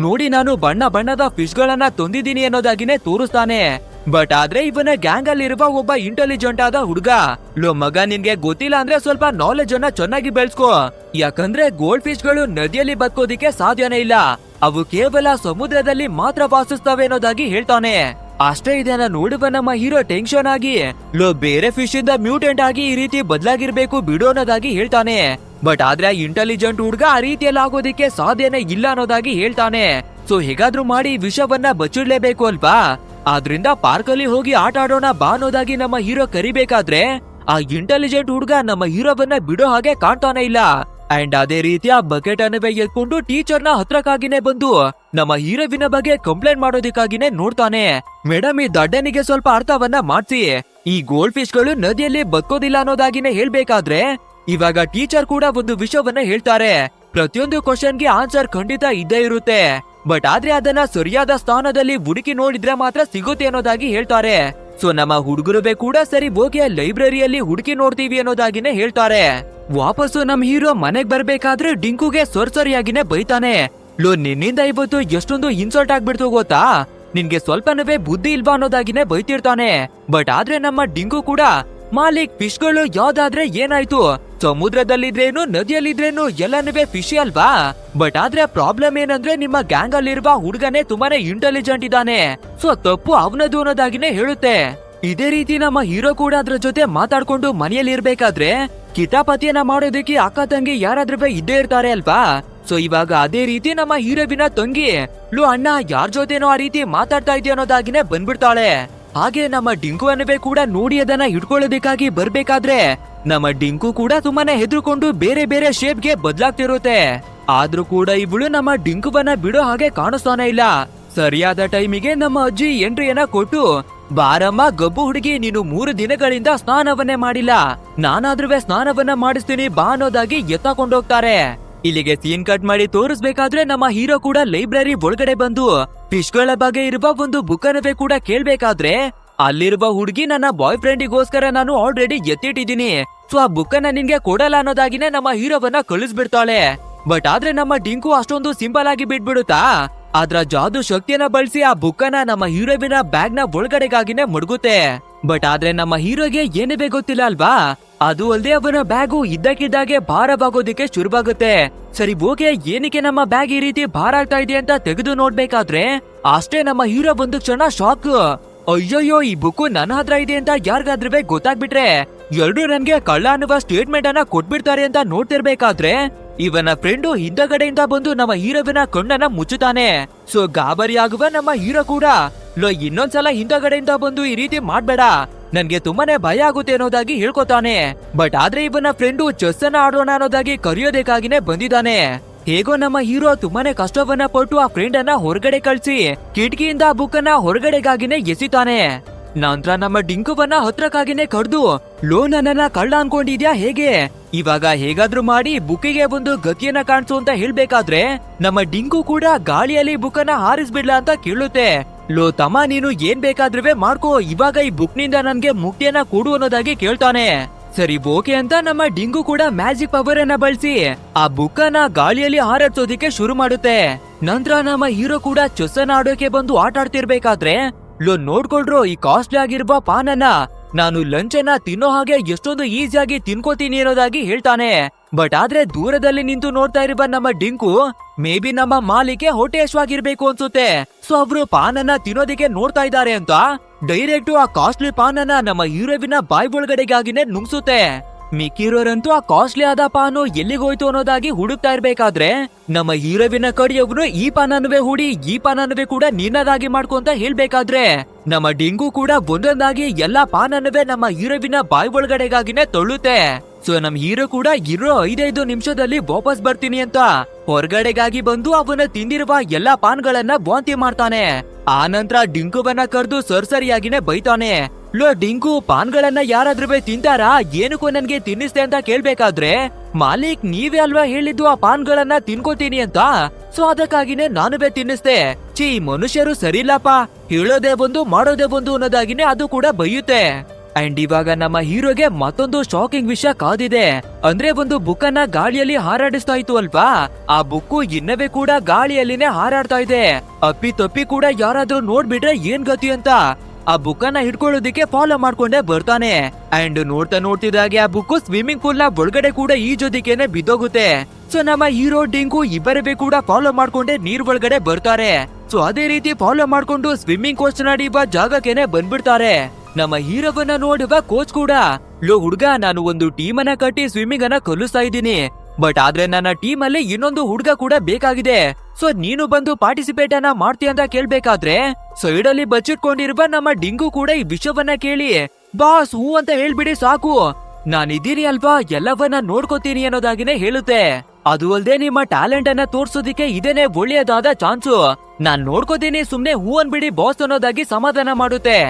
ನೋಡಿ ನಾನು ಬಣ್ಣ ಬಣ್ಣದ ಫಿಶ್ ಗಳನ್ನ ತಂದಿದ್ದೀನಿ ಅನ್ನೋದಾಗಿನೇ ತೋರಿಸ್ತಾನೆ. ಬಟ್ ಆದ್ರೆ ಇವನ ಗ್ಯಾಂಗ್ ಅಲ್ಲಿರುವ ಒಬ್ಬ ಇಂಟೆಲಿಜೆಂಟ್ ಆದ ಹುಡ್ಗ, ಲೋ ಮಗ ನಿನ್ಗೆ ಗೊತ್ತಿಲ್ಲ ಅಂದ್ರೆ ಸ್ವಲ್ಪ ನಾಲೆಜ್ ಅನ್ನ ಚೆನ್ನಾಗಿ ಬೆಳೆಸ್ಕೋ. ಯಾಕಂದ್ರೆ ಗೋಲ್ಡ್ ಫಿಶ್ ಗಳು ನದಿಯಲ್ಲಿ ಬದುಕೋದಿಕ್ಕೆ ಸಾಧ್ಯನೇ ಇಲ್ಲ, ಅವು ಕೇವಲ ಸಮುದ್ರದಲ್ಲಿ ಮಾತ್ರ ವಾಸಿಸ್ತವೆ ಅನ್ನೋದಾಗಿ ಹೇಳ್ತಾನೆ. ಅಷ್ಟೇ ಇದನ್ನ ನೋಡುವ ನಮ್ಮ ಹೀರೋ ಟೆನ್ಷನ್ ಆಗಿ, ಲೋ ಬೇರೆ ಫಿಶ್ ಇಂದ ಮ್ಯೂಟೆಂಟ್ ಆಗಿ ಈ ರೀತಿ ಬದಲಾಗಿರ್ಬೇಕು ಬಿಡು ಅನ್ನೋದಾಗಿ ಹೇಳ್ತಾನೆ. ಬಟ್ ಆದ್ರೆ ಇಂಟೆಲಿಜೆಂಟ್ ಹುಡ್ಗ ಆ ರೀತಿಯಲ್ಲಿ ಆಗೋದಿಕ್ಕೆ ಸಾಧ್ಯನೇ ಇಲ್ಲ ಅನ್ನೋದಾಗಿ ಹೇಳ್ತಾನೆ. ಸೊ ಹೇಗಾದ್ರೂ ಮಾಡಿ ವಿಷವನ್ನ ಬಚ್ಚಿಡ್ಲೇಬೇಕು ಅಲ್ವಾ, ಆದ್ರಿಂದ ಪಾರ್ಕ್ ಅಲ್ಲಿ ಹೋಗಿ ಆಟ ಆಡೋಣ ಬಾ ಅನ್ನೋದಾಗಿ ನಮ್ಮ ಹೀರೋ ಕರಿಬೇಕಾದ್ರೆ ಆ ಇಂಟೆಲಿಜೆಂಟ್ ಹುಡ್ಗ ನಮ್ಮ ಹೀರೋವನ್ನ ಬಿಡೋ ಹಾಗೆ ಕಾಣ್ತಾನೆ ಇಲ್ಲ. ಅಂಡ್ ಅದೇ ರೀತಿ ಆ ಬಕೆಟ್ ಅನ್ನವೇ ಎತ್ಕೊಂಡು ಟೀಚರ್ ನ ಹತ್ರಕ್ಕಾಗಿನೇ ಬಂದು ನಮ್ಮ ಹೀರೋವಿನ ಬಗ್ಗೆ ಕಂಪ್ಲೇಂಟ್ ಮಾಡೋದಕ್ಕಾಗಿನೇ ನೋಡ್ತಾನೆ. ಮೇಡಮ್ ಈ ದಡ್ಡನಿಗೆ ಸ್ವಲ್ಪ ಅರ್ಥವನ್ನ ಮಾಡ್ಸಿ, ಈ ಗೋಲ್ಡ್ ಫಿಶ್ ಗಳು ನದಿಯಲ್ಲಿ ಬದುಕೋದಿಲ್ಲ ಅನ್ನೋದಾಗಿನೇ ಹೇಳ್ಬೇಕಾದ್ರೆ ಇವಾಗ ಟೀಚರ್ ಕೂಡ ಒಂದು ವಿಷಯವನ್ನ ಹೇಳ್ತಾರೆ. ಪ್ರತಿಯೊಂದು ಕ್ವಶನ್ಗೆ ಆನ್ಸರ್ ಖಂಡಿತ ಇದ್ದೇ ಇರುತ್ತೆ, ಬಟ್ ಆದ್ರೆ ಅದನ್ನ ಸರಿಯಾದ ಸ್ಥಾನದಲ್ಲಿ ಹುಡುಕಿ ನೋಡಿದ್ರೆ ಮಾತ್ರ ಸಿಗುತ್ತೆ ಅನ್ನೋದಾಗಿ ಹೇಳ್ತಾರೆ. ಸೊ ನಮ್ಮ ಹುಡುಗರುವೆ ಕೂಡ ಸರಿ ಹೋಗಿ ಲೈಬ್ರರಿಯಲ್ಲಿ ಹುಡುಕಿ ನೋಡ್ತೀವಿ ಅನ್ನೋದಾಗಿನೇ ಹೇಳ್ತಾರೆ. ವಾಪಸ್ಸು ನಮ್ ಹೀರೋ ಮನೆಗ್ ಬರ್ಬೇಕಾದ್ರೆ ಡಿಂಕುಗೆ ಸರಿಯಾಗಿನೇ ಬೈತಾನೆ. ಲೋ ನಿನ್ನಿಂದ ಇವತ್ತು ಎಷ್ಟೊಂದು ಇನ್ಸಲ್ಟ್ ಆಗ್ಬಿಡ್ತು ಗೊತ್ತಾ, ನಿನ್ಗೆ ಸ್ವಲ್ಪನವೇ ಬುದ್ಧಿ ಇಲ್ವಾ ಅನ್ನೋದಾಗಿನೇ ಬೈತಿರ್ತಾನೆ. ಬಟ್ ಆದ್ರೆ ನಮ್ಮ ಡಿಂಕು ಕೂಡ, ಮಾಲಿಕ್ ಫಿಶ್ ಗಳು ಯಾವ್ದಾದ್ರೆ ಏನಾಯ್ತು, ಸಮುದ್ರದಲ್ಲಿದ್ರೇನು ನದಿಯಲ್ಲಿದ್ರೇನು ಎಲ್ಲನೂ ಫಿಶ್ ಅಲ್ವಾ. ಬಟ್ ಆದ್ರೆ ಪ್ರಾಬ್ಲಮ್ ಏನಂದ್ರೆ ನಿಮ್ಮ ಗ್ಯಾಂಗ್ ಅಲ್ಲಿರುವ ಹುಡುಗನೇ ತುಂಬಾನೇ ಇಂಟೆಲಿಜೆಂಟ್ ಇದ್ದಾನೆ, ಸೊ ತಪ್ಪು ಅವನದು ಅನ್ನೋದಾಗಿನೇ ಹೇಳುತ್ತೆ. ಇದೇ ರೀತಿ ನಮ್ಮ ಹೀರೋ ಕೂಡ ಅದ್ರ ಜೊತೆ ಮಾತಾಡ್ಕೊಂಡು ಮನೆಯಲ್ಲಿ ಇರ್ಬೇಕಾದ್ರೆ ಕಿತಾಪತಿಯನ್ನ ಮಾಡೋದಕ್ಕೆ ಅಕ್ಕ ತಂಗಿ ಯಾರಾದ್ರೂ ಇದ್ದೇ ಇರ್ತಾರೆ ಅಲ್ವಾ. ಸೊ ಇವಾಗ ಅದೇ ರೀತಿ ನಮ್ಮ ಹೀರೋವಿನ ತಂಗಿ, ಲೋ ಅಣ್ಣ ಯಾರ್ ಜೊತೆನೋ ಆ ರೀತಿ ಮಾತಾಡ್ತಾ ಇದೆಯೋ ಅನ್ನೋದಾಗಿನೇ ಬಂದ್ಬಿಡ್ತಾಳೆ. ಹಾಗೆ ನಮ್ಮ ಡಿಂಕು ಅನ್ನವೇ ಕೂಡ ನೋಡಿ ಅದನ್ನ ಹಿಡ್ಕೊಳ್ಳೋದಕ್ಕಾಗಿ ಬರ್ಬೇಕಾದ್ರೆ ನಮ್ಮ ಡಿಂಕು ಕೂಡ ತುಂಬಾನೇ ಹೆದರ್ಕೊಂಡು ಬೇರೆ ಬೇರೆ ಶೇಪ್ಗೆ ಬದಲಾಗ್ತಿರುತ್ತೆ. ಆದ್ರೂ ಕೂಡ ಇವಳು ನಮ್ಮ ಡಿಂಕುವನ್ನ ಬಿಡೋ ಹಾಗೆ ಕಾಣಿಸ್ತಾನೆ ಇಲ್ಲ. ಸರಿಯಾದ ಟೈಮಿಗೆ ನಮ್ಮ ಅಜ್ಜಿ ಎಂಟ್ರಿಯನ್ನ ಕೊಟ್ಟು, ಬಾರಮ್ಮ ಗಬ್ಬು ಹುಡುಗಿ, ನೀನು 3 ದಿನಗಳಿಂದ ಸ್ನಾನವನ್ನೇ ಮಾಡಿಲ್ಲ, ನಾನಾದ್ರೂ ಸ್ನಾನವನ್ನ ಮಾಡಿಸ್ತೀನಿ ಬಾ ಅನ್ನೋದಾಗಿ ಎತ್ತಾಕೊಂಡೋಗ್ತಾರೆ. ಇಲ್ಲಿಗೆ ಸೀನ್ ಕಟ್ ಮಾಡಿ ತೋರಿಸ್ಬೇಕಾದ್ರೆ ನಮ್ಮ ಹೀರೋ ಕೂಡ ಲೈಬ್ರರಿ ಒಳಗಡೆ ಬಂದು ಫಿಶ್ ಗಳ ಬಗ್ಗೆ ಇರುವ ಒಂದು ಬುಕ್ ಅನ್ನವೇ ಕೂಡ ಕೇಳ್ಬೇಕಾದ್ರೆ ಅಲ್ಲಿರುವ ಹುಡುಗಿ, ನನ್ನ ಬಾಯ್ ಫ್ರೆಂಡಿಗೋಸ್ಕರ ನಾನು ಆಲ್ರೆಡಿ ಎತ್ತಿಟ್ಟಿದ್ದೀನಿ, ಸೊ ಆ ಬುಕ್ ಅನ್ನ ನಿನ್ಗೆ ಕೊಡಲ್ಲ ಅನ್ನೋದಾಗಿನೇ ನಮ್ಮ ಹೀರೋವನ್ನ ಕಳಿಸ್ಬಿಡ್ತಾಳೆ. ಬಟ್ ಆದ್ರೆ ನಮ್ಮ ಡಿಂಕು ಅಷ್ಟೊಂದು ಸಿಂಪಲ್ ಆಗಿ ಬಿಟ್ಬಿಡುತ್ತಾ, ಅದ್ರ ಜಾದು ಶಕ್ತಿಯನ್ನ ಬಳಸಿ ಆ ಬುಕ್ ಅನ್ನ ನಮ್ಮ ಹೀರೋವಿನ ಬ್ಯಾಗ್ ನ ಒಳಗಡೆಗಾಗಿನೇ ಮಡಗುತ್ತೆ. ಬಟ್ ಆದ್ರೆ ನಮ್ಮ ಹೀರೋಗೆ ಏನೇ ಗೊತ್ತಿಲ್ಲ ಅಲ್ವಾ, ಅದು ಅಲ್ಲದೆ ಅವನ ಬ್ಯಾಗು ಇದ್ದಕ್ಕಿದ್ದಾಗೆ ಭಾರವಾಗೋದಿಕ್ಕೆ ಶುರುವಾಗುತ್ತೆ. ಸರಿ ಓಕೆ, ಏನಕ್ಕೆ ನಮ್ಮ ಬ್ಯಾಗ್ ಈ ರೀತಿ ಭಾರ ಆಗ್ತಾ ಇದೆ ಅಂತ ತೆಗೆದು ನೋಡ್ಬೇಕಾದ್ರೆ ಅಷ್ಟೇ ನಮ್ಮ ಹೀರೋ ಒಂದು ಕ್ಷಣ ಶಾಕ್. ಅಯ್ಯಯ್ಯೋ, ಈ ಬುಕ್ ನನ್ನ ಹತ್ರ ಇದೆ ಅಂತ ಯಾರಿಗಾದ್ರೂ ಗೊತ್ತಾಗ್ಬಿಟ್ರೆ ಎಲ್ರು ನನ್ಗೆ ಕಳ್ಳ ಅನ್ನುವ ಸ್ಟೇಟ್ಮೆಂಟ್ ಅನ್ನ ಕೊಟ್ಬಿಡ್ತಾರೆ ಅಂತ ನೋಡ್ತಿರ್ಬೇಕಾದ್ರೆ ಇವನ ಫ್ರೆಂಡು ಹಿಂದಗಡೆಯಿಂದ ಬಂದು ನಮ್ಮ ಹೀರೋವಿನ ಕಣ್ಣನ್ನ ಮುಚ್ಚುತ್ತಾನೆ. ಸೊ ಗಾಬರಿ ಆಗುವ ನಮ್ಮ ಹೀರೋ ಕೂಡ, ಲೋ ಇನ್ನೊಂದ್ಸಲ ಹಿಂದಗಡೆಯಿಂದ ಬಂದು ಈ ರೀತಿ ಮಾಡ್ಬೇಡ, ನನ್ಗೆ ತುಂಬಾನೇ ಭಯ ಆಗುತ್ತೆ ಅನ್ನೋದಾಗಿ ಹೇಳ್ಕೊತಾನೆ. ಬಟ್ ಆದ್ರೆ ಇವನ ಫ್ರೆಂಡು ಚೆಸ್ ಅನ್ನ ಆಡೋಣ ಅನ್ನೋದಾಗಿ ಕರೆಯೋದಕ್ಕಾಗಿನೇ ಬಂದಿದ್ದಾನೆ. ಹೇಗೋ ನಮ್ಮ ಹೀರೋ ತುಂಬಾನೇ ಕಷ್ಟವನ್ನ ಪಟ್ಟು ಆ ಫ್ರೆಂಡ್ ಅನ್ನ ಹೊರಗಡೆ ಕಳ್ಸಿ ಕಿಟಕಿಯಿಂದ ಆ ಬುಕ್ ಅನ್ನ ಹೊರಗಡೆಗಾಗಿನೇ ಎಸಿತಾನೆ. ನಂತರ ನಮ್ಮ ಡಿಂಕುವನ್ನ ಹತ್ರಕ್ಕಾಗಿನೇ ಕಡ್ದು, ಲೋ ನನ್ನನ್ನ ಕಳ್ಳ ಅನ್ಕೊಂಡಿದ್ಯಾ ಹೇಗೆ, ಇವಾಗ ಹೇಗಾದ್ರೂ ಮಾಡಿ ಬುಕ್ಕಿಗೆ ಒಂದು ಗತಿಯನ್ನ ಕಾಣಿಸು ಅಂತ ಹೇಳ್ಬೇಕಾದ್ರೆ ನಮ್ಮ ಡಿಂಕು ಕೂಡ ಗಾಳಿಯಲ್ಲಿ ಬುಕ್ ಅನ್ನ ಹಾರಿಸ್ಬಿಡ್ಲಾ ಅಂತ ಕೇಳುತ್ತೆ. ಲೋ ತಮ್ಮ, ನೀನು ಏನ್ ಬೇಕಾದ್ರೂ ಮಾಡ್ಕೋ, ಇವಾಗ ಈ ಬುಕ್ ನಿಂದ ನನ್ಗೆ ಮುಕ್ತಿಯನ್ನ ಕೊಡು ಅನ್ನೋದಾಗಿ ಕೇಳ್ತಾನೆ. ಸರಿ ಓಕೆ ಅಂತ ನಮ್ಮ ಡಿಂಗು ಕೂಡ ಮ್ಯಾಜಿಕ್ ಪವರ್ ಅನ್ನ ಬಳಸಿ ಆ ಬುಕ್ ಅನ್ನ ಗಾಳಿಯಲ್ಲಿ ಹಾರಾಡ್ಸೋದಿಕ್ಕೆ ಶುರು ಮಾಡುತ್ತೆ. ನಂತರ ನಮ್ಮ ಹೀರೋ ಕೂಡ ಚೆಸ್ ಅನ್ನ ಆಡೋಕೆ ಬಂದು ಆಟ ಆಡ್ತಿರ್ಬೇಕಾದ್ರೆ, ಲೋ ನೋಡ್ಕೊಳ್ರು, ಈ ಕಾಸ್ಟ್ಲಿ ಆಗಿರುವ ಪಾನನ್ನ ನಾನು ಲಂಚ್ ಅನ್ನ ತಿನ್ನೋ ಹಾಗೆ ಎಷ್ಟೊಂದು ಈಸಿಯಾಗಿ ತಿನ್ಕೋತೀನಿ ಅನ್ನೋದಾಗಿ ಹೇಳ್ತಾನೆ. ಬಟ್ ಆದ್ರೆ ದೂರದಲ್ಲಿ ನಿಂತು ನೋಡ್ತಾ ಇರುವ ನಮ್ಮ ಡಿಂಕು, ಮೇ ಬಿ ನಮ್ಮ ಮಾಲಿಕೆ ಹೊಟ್ಟೆ ಹಶ್ವಾಗಿರ್ಬೇಕು ಅನ್ಸುತ್ತೆ, ಸೊ ಅವ್ರು ಪಾನನ್ನ ತಿನ್ನೋದಿಕ್ಕೆ ನೋಡ್ತಾ ಇದ್ದಾರೆ ಅಂತ ಡೈರೆಕ್ಟ್ ಆ ಕಾಸ್ಟ್ಲಿ ಪಾನನ್ನ ನಮ್ಮ ಹೀರೋವಿನ ಬಾಯ್ ಒಳಗಡೆಗಾಗಿನೇ ನುಂಗ್ಸುತ್ತೆ. ಮಿಕ್ಕಿರೋರಂತೂ ಆ ಕಾಸ್ಟ್ಲಿ ಆದ ಪಾನು ಎಲ್ಲಿಗೋಯ್ತು ಅನ್ನೋದಾಗಿ ಹುಡುಕ್ತಾ ಇರ್ಬೇಕಾದ್ರೆ ನಮ್ಮ ಹೀರೋವಿನ ಕಡೆಯವ್ರು ಈ ಪಾನನುವೆ ಹೂಡಿ ಈ ಪಾನನುವೆ ಕೂಡ ನಿನ್ನದಾಗಿ ಮಾಡ್ಕೊಂತ ಹೇಳ್ಬೇಕಾದ್ರೆ ನಮ್ಮ ಡಿಂಗು ಕೂಡ ಒಂದೊಂದಾಗಿ ಎಲ್ಲಾ ಪಾನನುವೆ ನಮ್ಮ ಹೀರೋವಿನ ಬಾಯ್ ಒಳಗಡೆಗಾಗಿನೇ ತೊಳ್ಳುತ್ತೆ. ಸೊ ನಮ್ ಹೀರೋ ಕೂಡ ಇರೋ 5 ನಿಮಿಷದಲ್ಲಿ ವಾಪಸ್ ಬರ್ತೀನಿ ಅಂತ ಹೊರಗಡೆಗಾಗಿ ಬಂದು ಅವನ ತಿಂದಿರುವ ಎಲ್ಲಾ ಪಾನ್ಗಳನ್ನ ವಾಂತಿ ಮಾಡ್ತಾನೆ. ಆ ನಂತರ ಡಿಂಕುವನ್ನ ಕರೆದು ಸರಿಯಾಗಿನೇ ಬೈತಾನೆ. ಲೋ ಡಿಂಕು, ಪಾನ್ಗಳನ್ನ ಯಾರಾದ್ರೂ ತಿಂತಾರಾ, ಏನಕ್ಕೂ ನನ್ಗೆ ತಿನ್ನಿಸ್ತೆ ಅಂತ ಕೇಳ್ಬೇಕಾದ್ರೆ ಮಾಲೀಕ್ ನೀವೇ ಅಲ್ವಾ ಹೇಳಿದ್ದು ಆ ಪಾನ್ಗಳನ್ನ ತಿನ್ಕೋತೀನಿ ಅಂತ, ಸೊ ಅದಕ್ಕಾಗಿನೇ ನಾನುವೇ ತಿನ್ನಿಸ್ತೆ. ಮನುಷ್ಯರು ಸರಿಲ್ಲಪ್ಪ, ಹೇಳೋದೇ ಒಂದು ಮಾಡೋದೇ ಒಂದು ಅನ್ನೋದಾಗಿನೇ ಅದು ಕೂಡ ಬೈಯುತ್ತೆ. ಅಂಡ್ ಇವಾಗ ನಮ್ಮ ಹೀರೋಗೆ ಮತ್ತೊಂದು ಶಾಕಿಂಗ್ ವಿಷಯ ಕಾದಿದೆ. ಅಂದ್ರೆ ಒಂದು ಬುಕ್ ಅನ್ನ ಗಾಳಿಯಲ್ಲಿ ಹಾರಾಡಿಸ್ತಾ ಇತ್ತು ಅಲ್ವಾ, ಆ ಬುಕ್ಕು ಇನ್ನವೇ ಕೂಡ ಗಾಳಿಯಲ್ಲಿನೇ ಹಾರಾಡ್ತಾ ಇದೆ. ಅಪ್ಪಿ ತಪ್ಪಿ ಕೂಡ ಯಾರಾದ್ರೂ ನೋಡ್ಬಿಟ್ರೆ ಏನ್ ಗತಿ ಅಂತ ಆ ಬುಕ್ ಅನ್ನ ಹಿಡ್ಕೊಳ್ಳೋದಿಕ್ಕೆ ಫಾಲೋ ಮಾಡ್ಕೊಂಡೆ ಬರ್ತಾನೆ. ಅಂಡ್ ನೋಡ್ತಿದ್ದಾಗೆ ಆ ಬುಕ್ ಸ್ವಿಮ್ಮಿಂಗ್ ಪೂಲ್ ನ ಒಳಗಡೆ ಕೂಡ ಈಜೋದಿಕ್ಕೇನೆ ಬಿದ್ದೋಗುತ್ತೆ. ಸೊ ನಮ್ಮ ಹೀರೋ ಡಿಂಕು ಇಬ್ಬರೇ ಕೂಡ ಫಾಲೋ ಮಾಡ್ಕೊಂಡೆ ನೀರ್ ಒಳಗಡೆ ಬರ್ತಾರೆ. ಸೊ ಅದೇ ರೀತಿ ಫಾಲೋ ಮಾಡ್ಕೊಂಡು ಸ್ವಿಮ್ಮಿಂಗ್ ಕೋಚ್ ನಡೆಯುವ ಜಾಗಕ್ಕೇನೆ ಬಂದ್ಬಿಡ್ತಾರೆ. ನಮ್ಮ ಹೀರೋವನ್ನ ನೋಡುವ ಕೋಚ್ ಕೂಡ, ಲೋ ಹುಡ್ಗ, ನಾನು ಒಂದು ಟೀಮ್ ಅನ್ನ ಕಟ್ಟಿ ಸ್ವಿಮ್ಮಿಂಗ್ ಅನ್ನ ಕಲಿಸ್ತಾ ಇದ್ದೀನಿ. ಬಟ್ ಆದ್ರೆ ನನ್ನ ಟೀಮ್ ಅಲ್ಲಿ ಇನ್ನೊಂದು ಹುಡ್ಗ ಕೂಡ ಬೇಕಾಗಿದೆ. ಸೊ ನೀನು ಬಂದು ಪಾರ್ಟಿಸಿಪೇಟ್ ಅನ್ನ ಮಾಡ್ತೀಯ ಅಂತ ಕೇಳ್ಬೇಕಾದ್ರೆ ಸೈಡ್ ಅಲ್ಲಿ ಬಚ್ಚಿಟ್ಕೊಂಡಿರುವ ನಮ್ಮ ಡಿಂಗು ಕೂಡ ಈ ವಿಷಯವನ್ನ ಕೇಳಿ, ಬಾಸ್ ಹೂ ಅಂತ ಹೇಳ್ಬಿಡಿ ಸಾಕು, ನಾನಿದ್ದೀನಿ ಅಲ್ವಾ, ಎಲ್ಲವನ್ನ ನೋಡ್ಕೋತೀನಿ ಅನ್ನೋದಾಗಿನೇ ಹೇಳುತ್ತೆ. ಅದು ಅಲ್ದೆ ನಿಮ್ಮ ಟ್ಯಾಲೆಂಟ್ ಅನ್ನ ತೋರ್ಸೋದಿಕ್ಕೆ ಇದೇನೆ ಒಳ್ಳೆಯದಾದ ಚಾನ್ಸು, ನಾನ್ ನೋಡ್ಕೋತೀನಿ, ಸುಮ್ನೆ ಹೂ ಅನ್ಬಿಡಿ ಬಾಸ್ ಅನ್ನೋದಾಗಿ ಸಮಾಧಾನ ಮಾಡುತ್ತೆ.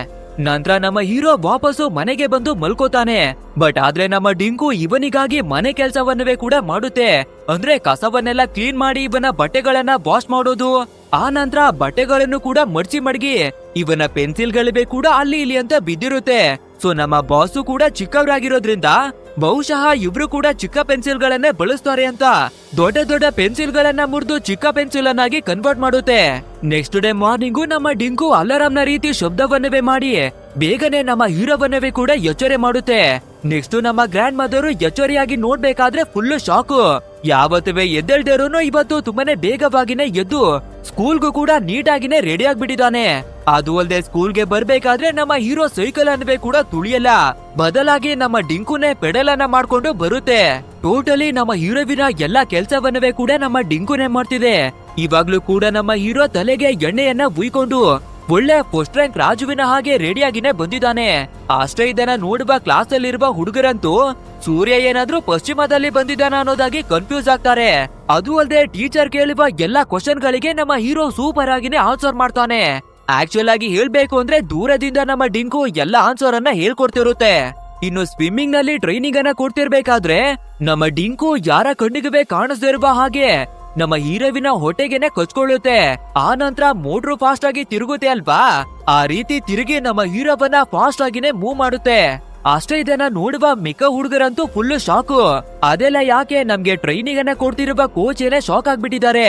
ನಂತರ ನಮ್ಮ ಹೀರೋ ವಾಪಸ್ಸು ಮನೆಗೆ ಬಂದು ಮಲ್ಕೋತಾನೆ. ಬಟ್ ಆದ್ರೆ ನಮ್ಮ ಡಿಂಕು ಇವನಿಗಾಗಿ ಮನೆ ಕೆಲಸವನ್ನವೇ ಕೂಡ ಮಾಡುತ್ತೆ. ಅಂದ್ರೆ ಕಸವನ್ನೆಲ್ಲ ಕ್ಲೀನ್ ಮಾಡಿ ಇವನ ಬಟ್ಟೆಗಳನ್ನ ವಾಶ್ ಮಾಡೋದು, ಆ ನಂತರ ಬಟ್ಟೆಗಳನ್ನು ಕೂಡ ಮಡಗಿ ಇವನ ಪೆನ್ಸಿಲ್ಗಳಿವೆ ಕೂಡ ಅಲ್ಲಿ ಇಲ್ಲಿ ಅಂತ ಬಿದ್ದಿರುತ್ತೆ. ಸೊ ನಮ್ಮ ಬಾಸು ಕೂಡ ಚಿಕ್ಕವರಾಗಿರೋದ್ರಿಂದ ಬಹುಶಃ ಇಬ್ರು ಕೂಡ ಚಿಕ್ಕ ಪೆನ್ಸಿಲ್ ಗಳನ್ನೇ ಬಳಸ್ತಾರೆ ಅಂತ ದೊಡ್ಡ ದೊಡ್ಡ ಪೆನ್ಸಿಲ್ ಗಳನ್ನ ಮುರಿದು ಚಿಕ್ಕ ಪೆನ್ಸಿಲ್ ಅನ್ನಾಗಿ ಕನ್ವರ್ಟ್ ಮಾಡುತ್ತೆ. ನೆಕ್ಸ್ಟ್ ಡೇ ಮಾರ್ನಿಂಗು ನಮ್ಮ ಡಿಂಕು ಅಲಾರಾಮ್ ನ ರೀತಿ ಶಬ್ದವನ್ನವೇ ಮಾಡಿ ಬೇಗನೆ ನಮ್ಮ ಹೀರೋವನ್ನವೇ ಕೂಡ ಎಚ್ಚರೆ ಮಾಡುತ್ತೆ. ನೆಕ್ಸ್ಟ್ ನಮ್ಮ ಗ್ರ್ಯಾಂಡ್ ಮದರ್ ಎಚ್ಚರಿಯಾಗಿ ನೋಡ್ಬೇಕಾದ್ರೆ ಫುಲ್ ಶಾಕು. ಯಾವತ್ತುವೆ ಎದ್ದೇಳ್ದೇರೋನು ಇವತ್ತು ತುಂಬಾನೇ ಬೇಗವಾಗಿನೇ ಎದ್ದು ಸ್ಕೂಲ್ಗೂ ಕೂಡ ನೀಟಾಗಿನೇ ರೆಡಿ ಆಗ್ಬಿಟ್ಟಿದ್ದಾನೆ. ಅದು ಅಲ್ಲದೆ ಸ್ಕೂಲ್ಗೆ ಬರ್ಬೇಕಾದ್ರೆ ನಮ್ಮ ಹೀರೋ ಸೈಕಲ್ ಅನ್ನವೇ ಕೂಡ ತುಳಿಯಲ್ಲ, ಬದಲಾಗಿ ನಮ್ಮ ಡಿಂಕುನೇ ಪೆಡಲ್ ಅನ್ನ ಮಾಡ್ಕೊಂಡು ಬರುತ್ತೆ. ಟೋಟಲಿ ನಮ್ಮ ಹೀರೋವಿನ ಎಲ್ಲಾ ಕೆಲ್ಸವನ್ನವೇ ಕೂಡ ನಮ್ಮ ಡಿಂಕುನೇ ಮಾಡ್ತಿದೆ. ಇವಾಗ್ಲೂ ಕೂಡ ನಮ್ಮ ಹೀರೋ ತಲೆಗೆ ಎಣ್ಣೆಯನ್ನ ಉಯ್ಕೊಂಡು ಒಳ್ಳೆ ಫಸ್ಟ್ ರ್ಯಾಂಕ್ ರಾಜುವಿನ ಹಾಗೆ ರೆಡಿಯಾಗಿನೇ ಬಂದಿದ್ದಾನೆ. ಅಷ್ಟೇ ಇದನ್ನ ನೋಡುವ ಕ್ಲಾಸ್ ಅಲ್ಲಿರುವ ಹುಡುಗರಂತೂ ಸೂರ್ಯ ಏನಾದ್ರೂ ಪಶ್ಚಿಮದಲ್ಲಿ ಬಂದಿದ್ದಾನ ಅನ್ನೋದಾಗಿ ಕನ್ಫ್ಯೂಸ್ ಆಗ್ತಾರೆ. ಅದು ಅಲ್ಲದೆ ಟೀಚರ್ ಕೇಳುವ ಎಲ್ಲಾ ಕ್ವಶನ್ ಗಳಿಗೆ ನಮ್ಮ ಹೀರೋ ಸೂಪರ್ ಆಗಿನೇ ಆನ್ಸರ್ ಮಾಡ್ತಾನೆ. ಆಕ್ಚುಲ್ ಆಗಿ ಹೇಳ್ಬೇಕು ಅಂದ್ರೆ ದೂರದಿಂದ ನಮ್ಮ ಡಿಂಕು ಎಲ್ಲ ಆನ್ಸರ್ ಅನ್ನ ಹೇಳ್ಕೊಡ್ತಿರುತ್ತೆ. ಇನ್ನು ಸ್ವಿಮ್ಮಿಂಗ್ ನಲ್ಲಿ ಟ್ರೈನಿಂಗ್ ಅನ್ನ ಕೊಡ್ತಿರ್ಬೇಕಾದ್ರೆ ನಮ್ಮ ಡಿಂಕು ಯಾರ ಕಣ್ಣಿಗೆ ಕಾಣಿಸದೇ ಇರುವ ಹಾಗೆ ನಮ್ಮ ಹೀರೋವಿನ ಹೊಟ್ಟೆಗೆನೆ ಕಚ್ಕೊಳ್ಳುತ್ತೆ. ಆ ನಂತರ ಮೋಟ್ರು ಫಾಸ್ಟ್ ಆಗಿ ತಿರುಗುತ್ತೆ ಅಲ್ವಾ, ಆ ರೀತಿ ತಿರುಗಿ ನಮ್ಮ ಹೀರೋವನ್ನ ಫಾಸ್ಟ್ ಆಗಿನೇ ಮೂವ್ ಮಾಡುತ್ತೆ. ಅಷ್ಟೇ ಇದನ್ನ ನೋಡುವ ಮಿಕ್ಕ ಹುಡುಗರಂತೂ ಫುಲ್ ಶಾಕು. ಅದೆಲ್ಲ ಯಾಕೆ, ನಮ್ಗೆ ಟ್ರೈನಿಂಗ್ ಅನ್ನ ಕೊಡ್ತಿರುವ ಕೋಚ್ ಏನೇ ಶಾಕ್ ಆಗ್ಬಿಟ್ಟಿದ್ದಾರೆ.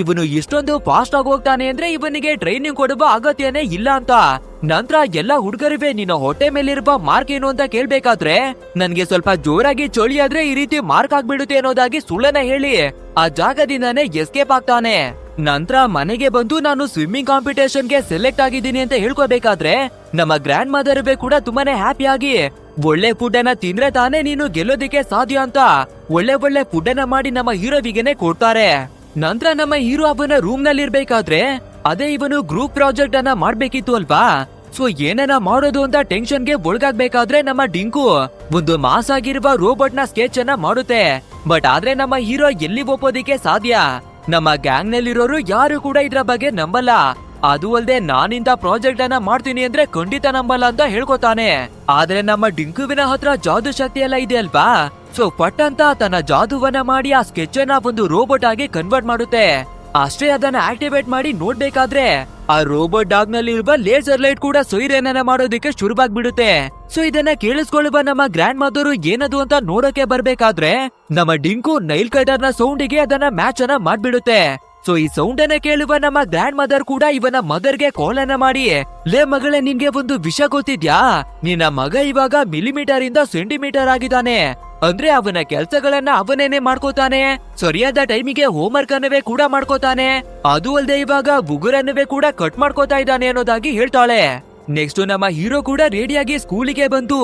ಇವನು ಇಷ್ಟೊಂದು ಫಾಸ್ಟ್ ಆಗಿ ಹೋಗ್ತಾನೆ ಅಂದ್ರೆ ಇವನಿಗೆ ಟ್ರೈನಿಂಗ್ ಕೊಡುವ ಅಗತ್ಯನೇ ಇಲ್ಲ ಅಂತ. ನಂತರ ಎಲ್ಲಾ ಹುಡುಗರಿವೆ ನಿನ್ನ ಹೊಟ್ಟೆ ಮೇಲಿರುವ ಮಾರ್ಕ್ ಏನು ಅಂತ ಕೇಳ್ಬೇಕಾದ್ರೆ ನನ್ಗೆ ಸ್ವಲ್ಪ ಜೋರಾಗಿ ಚಳಿ ಆದ್ರೆ ಈ ರೀತಿ ಮಾರ್ಕ್ ಆಗ್ಬಿಡುತ್ತೆ ಅನ್ನೋದಾಗಿ ಸುಳ್ಳನ್ನ ಹೇಳಿ ಆ ಜಾಗದಿಂದಾನೇ ಎಸ್ಕೇಪ್ ಆಗ್ತಾನೆ. ನಂತರ ಮನೆಗೆ ಬಂದು ನಾನು ಸ್ವಿಮ್ಮಿಂಗ್ ಕಾಂಪಿಟೇಷನ್ಗೆ ಸೆಲೆಕ್ಟ್ ಆಗಿದ್ದೀನಿ ಅಂತ ಹೇಳ್ಕೋಬೇಕಾದ್ರೆ ನಮ್ಮ ಗ್ರ್ಯಾಂಡ್ ಮದರ್ ಕೂಡ ತುಂಬಾನೇ ಹ್ಯಾಪಿ ಆಗಿ, ಒಳ್ಳೆ ಫುಡ್ ಅನ್ನ ತಿಂದ್ರೆ ತಾನೇ ನೀನು ಗೆಲ್ಲೋದಿಕ್ಕೆ ಸಾಧ್ಯ ಅಂತ ಒಳ್ಳೆ ಫುಡ್ ಅನ್ನ ಮಾಡಿ ನಮ್ಮ ಹೀರೋವಿಗೆನೆ ಕೊಡ್ತಾರೆ. ನಂತರ ನಮ್ಮ ಹೀರೋ ಅವನ ರೂಮ್ ನಲ್ಲಿ ಇರ್ಬೇಕಾದ್ರೆ ಅದೇ ಇವನು ಗ್ರೂಪ್ ಪ್ರಾಜೆಕ್ಟ್ ಅನ್ನ ಮಾಡ್ಬೇಕಿತ್ತು ಅಲ್ವಾ. ಸೊ ಏನನ್ನ ಮಾಡೋದು ಅಂತ ಟೆನ್ಷನ್ ಗೆ ಒಳಗಾಗ್ಬೇಕಾದ್ರೆ ನಮ್ಮ ಡಿಂಕು ಒಂದು ಮಾಸ್ ಆಗಿರುವ ರೋಬೋಟ್ ನ ಸ್ಕೆಚ್ ಅನ್ನ ಮಾಡುತ್ತೆ. ಬಟ್ ಆದ್ರೆ ನಮ್ಮ ಹೀರೋ ಎಲ್ಲಿ ಒಪ್ಪೋದಿಕ್ಕೆ ಸಾಧ್ಯ, ನಮ್ಮ ಗ್ಯಾಂಗ್ ನಲ್ಲಿರೋರು ಯಾರು ಕೂಡ ಇದ್ರ ಬಗ್ಗೆ ನಂಬಲ್ಲ. ಅದು ಅಲ್ಲದೆ ನಾನಿಂತ ಪ್ರಾಜೆಕ್ಟ್ ಅನ್ನ ಮಾಡ್ತೀನಿ ಅಂದ್ರೆ ಖಂಡಿತ ನಂಬಲ್ಲ ಅಂತ ಹೇಳ್ಕೊತಾನೆ. ಆದ್ರೆ ನಮ್ಮ ಡಿಂಕುವಿನ ಹತ್ರ ಜಾದೂ ಶಕ್ತಿ ಎಲ್ಲ ಇದೆ ಅಲ್ವಾ. ಸೊ ಪಟ್ ಅಂತ ತನ್ನ ಜಾದುವನ್ನ ಮಾಡಿ ಆ ಸ್ಕೆಚ್ ಅನ್ನ ಒಂದು ರೋಬೋಟ್ ಆಗಿ ಕನ್ವರ್ಟ್ ಮಾಡುತ್ತೆ. ಅಷ್ಟೇ ಅದನ್ನ ಆಕ್ಟಿವೇಟ್ ಮಾಡಿ ನೋಡ್ಬೇಕಾದ್ರೆ ಆ ರೋಬೋಟ್ ಡಾಗ್ ನಲ್ಲಿ ಇರುವ ಲೇಸರ್ ಲೈಟ್ ಕೂಡ ಸೈರನ್ ಅನ್ನ ಮಾಡೋದಕ್ಕೆ ಶುರುವಾಗ್ಬಿಡುತ್ತೆ. ಸೊ ಇದನ್ನ ಕೇಳಿಸ್ಕೊಳ್ಳುವ ನಮ್ಮ ಗ್ರ್ಯಾಂಡ್ ಮದರ್ ಏನದು ಅಂತ ನೋಡೋಕೆ ಬರ್ಬೇಕಾದ್ರೆ ನಮ್ಮ ಡಿಂಕು ನೈಲ್ ಕೈಟರ್ ನ ಸೌಂಡ್ ಗೆ ಅದನ್ನ ಮ್ಯಾಚ್ ಅನ್ನ ಮಾಡ್ಬಿಡುತ್ತೆ. ಸೊ ಈ ಸೌಂಡ್ ಅನ್ನ ಕೇಳುವ ನಮ್ಮ ಗ್ರ್ಯಾಂಡ್ ಮದರ್ ಕೂಡ ಇವನ ಮದರ್ಗೆ ಕಾಲ್ ಅನ್ನ ಮಾಡಿ, ಲೇ ಮಗಳೇ, ನಿನ್ಗೆ ಒಂದು ವಿಷಯ ಗೊತ್ತಿದ್ಯಾ, ನಿನ್ನ ಮಗ ಇವಾಗ ಮಿಲಿಮೀಟರ್ ಇಂದ ಸೆಂಟಿಮೀಟರ್ ಆಗಿದ್ದಾನೆ. ಅಂದ್ರೆ ಅವನ ಕೆಲ್ಸಗಳನ್ನ ಅವನೇನೆ ಮಾಡ್ಕೋತಾನೆ, ಸರಿಯಾದ ಟೈಮಿಗೆ ಹೋಮ್ ವರ್ಕ್ ಅನ್ನವೇ ಕೂಡ ಮಾಡ್ಕೋತಾನೆ. ಅದು ಅಲ್ಲದೆ ಇವಾಗ ಬುಗುರನ್ನವೇ ಕೂಡ ಕಟ್ ಮಾಡ್ಕೋತಾ ಇದ್ದಾನೆ ಅನ್ನೋದಾಗಿ ಹೇಳ್ತಾಳೆ. ನೆಕ್ಸ್ಟ್ ನಮ್ಮ ಹೀರೋ ಕೂಡ ರೆಡಿಯಾಗಿ ಸ್ಕೂಲಿಗೆ ಬಂದು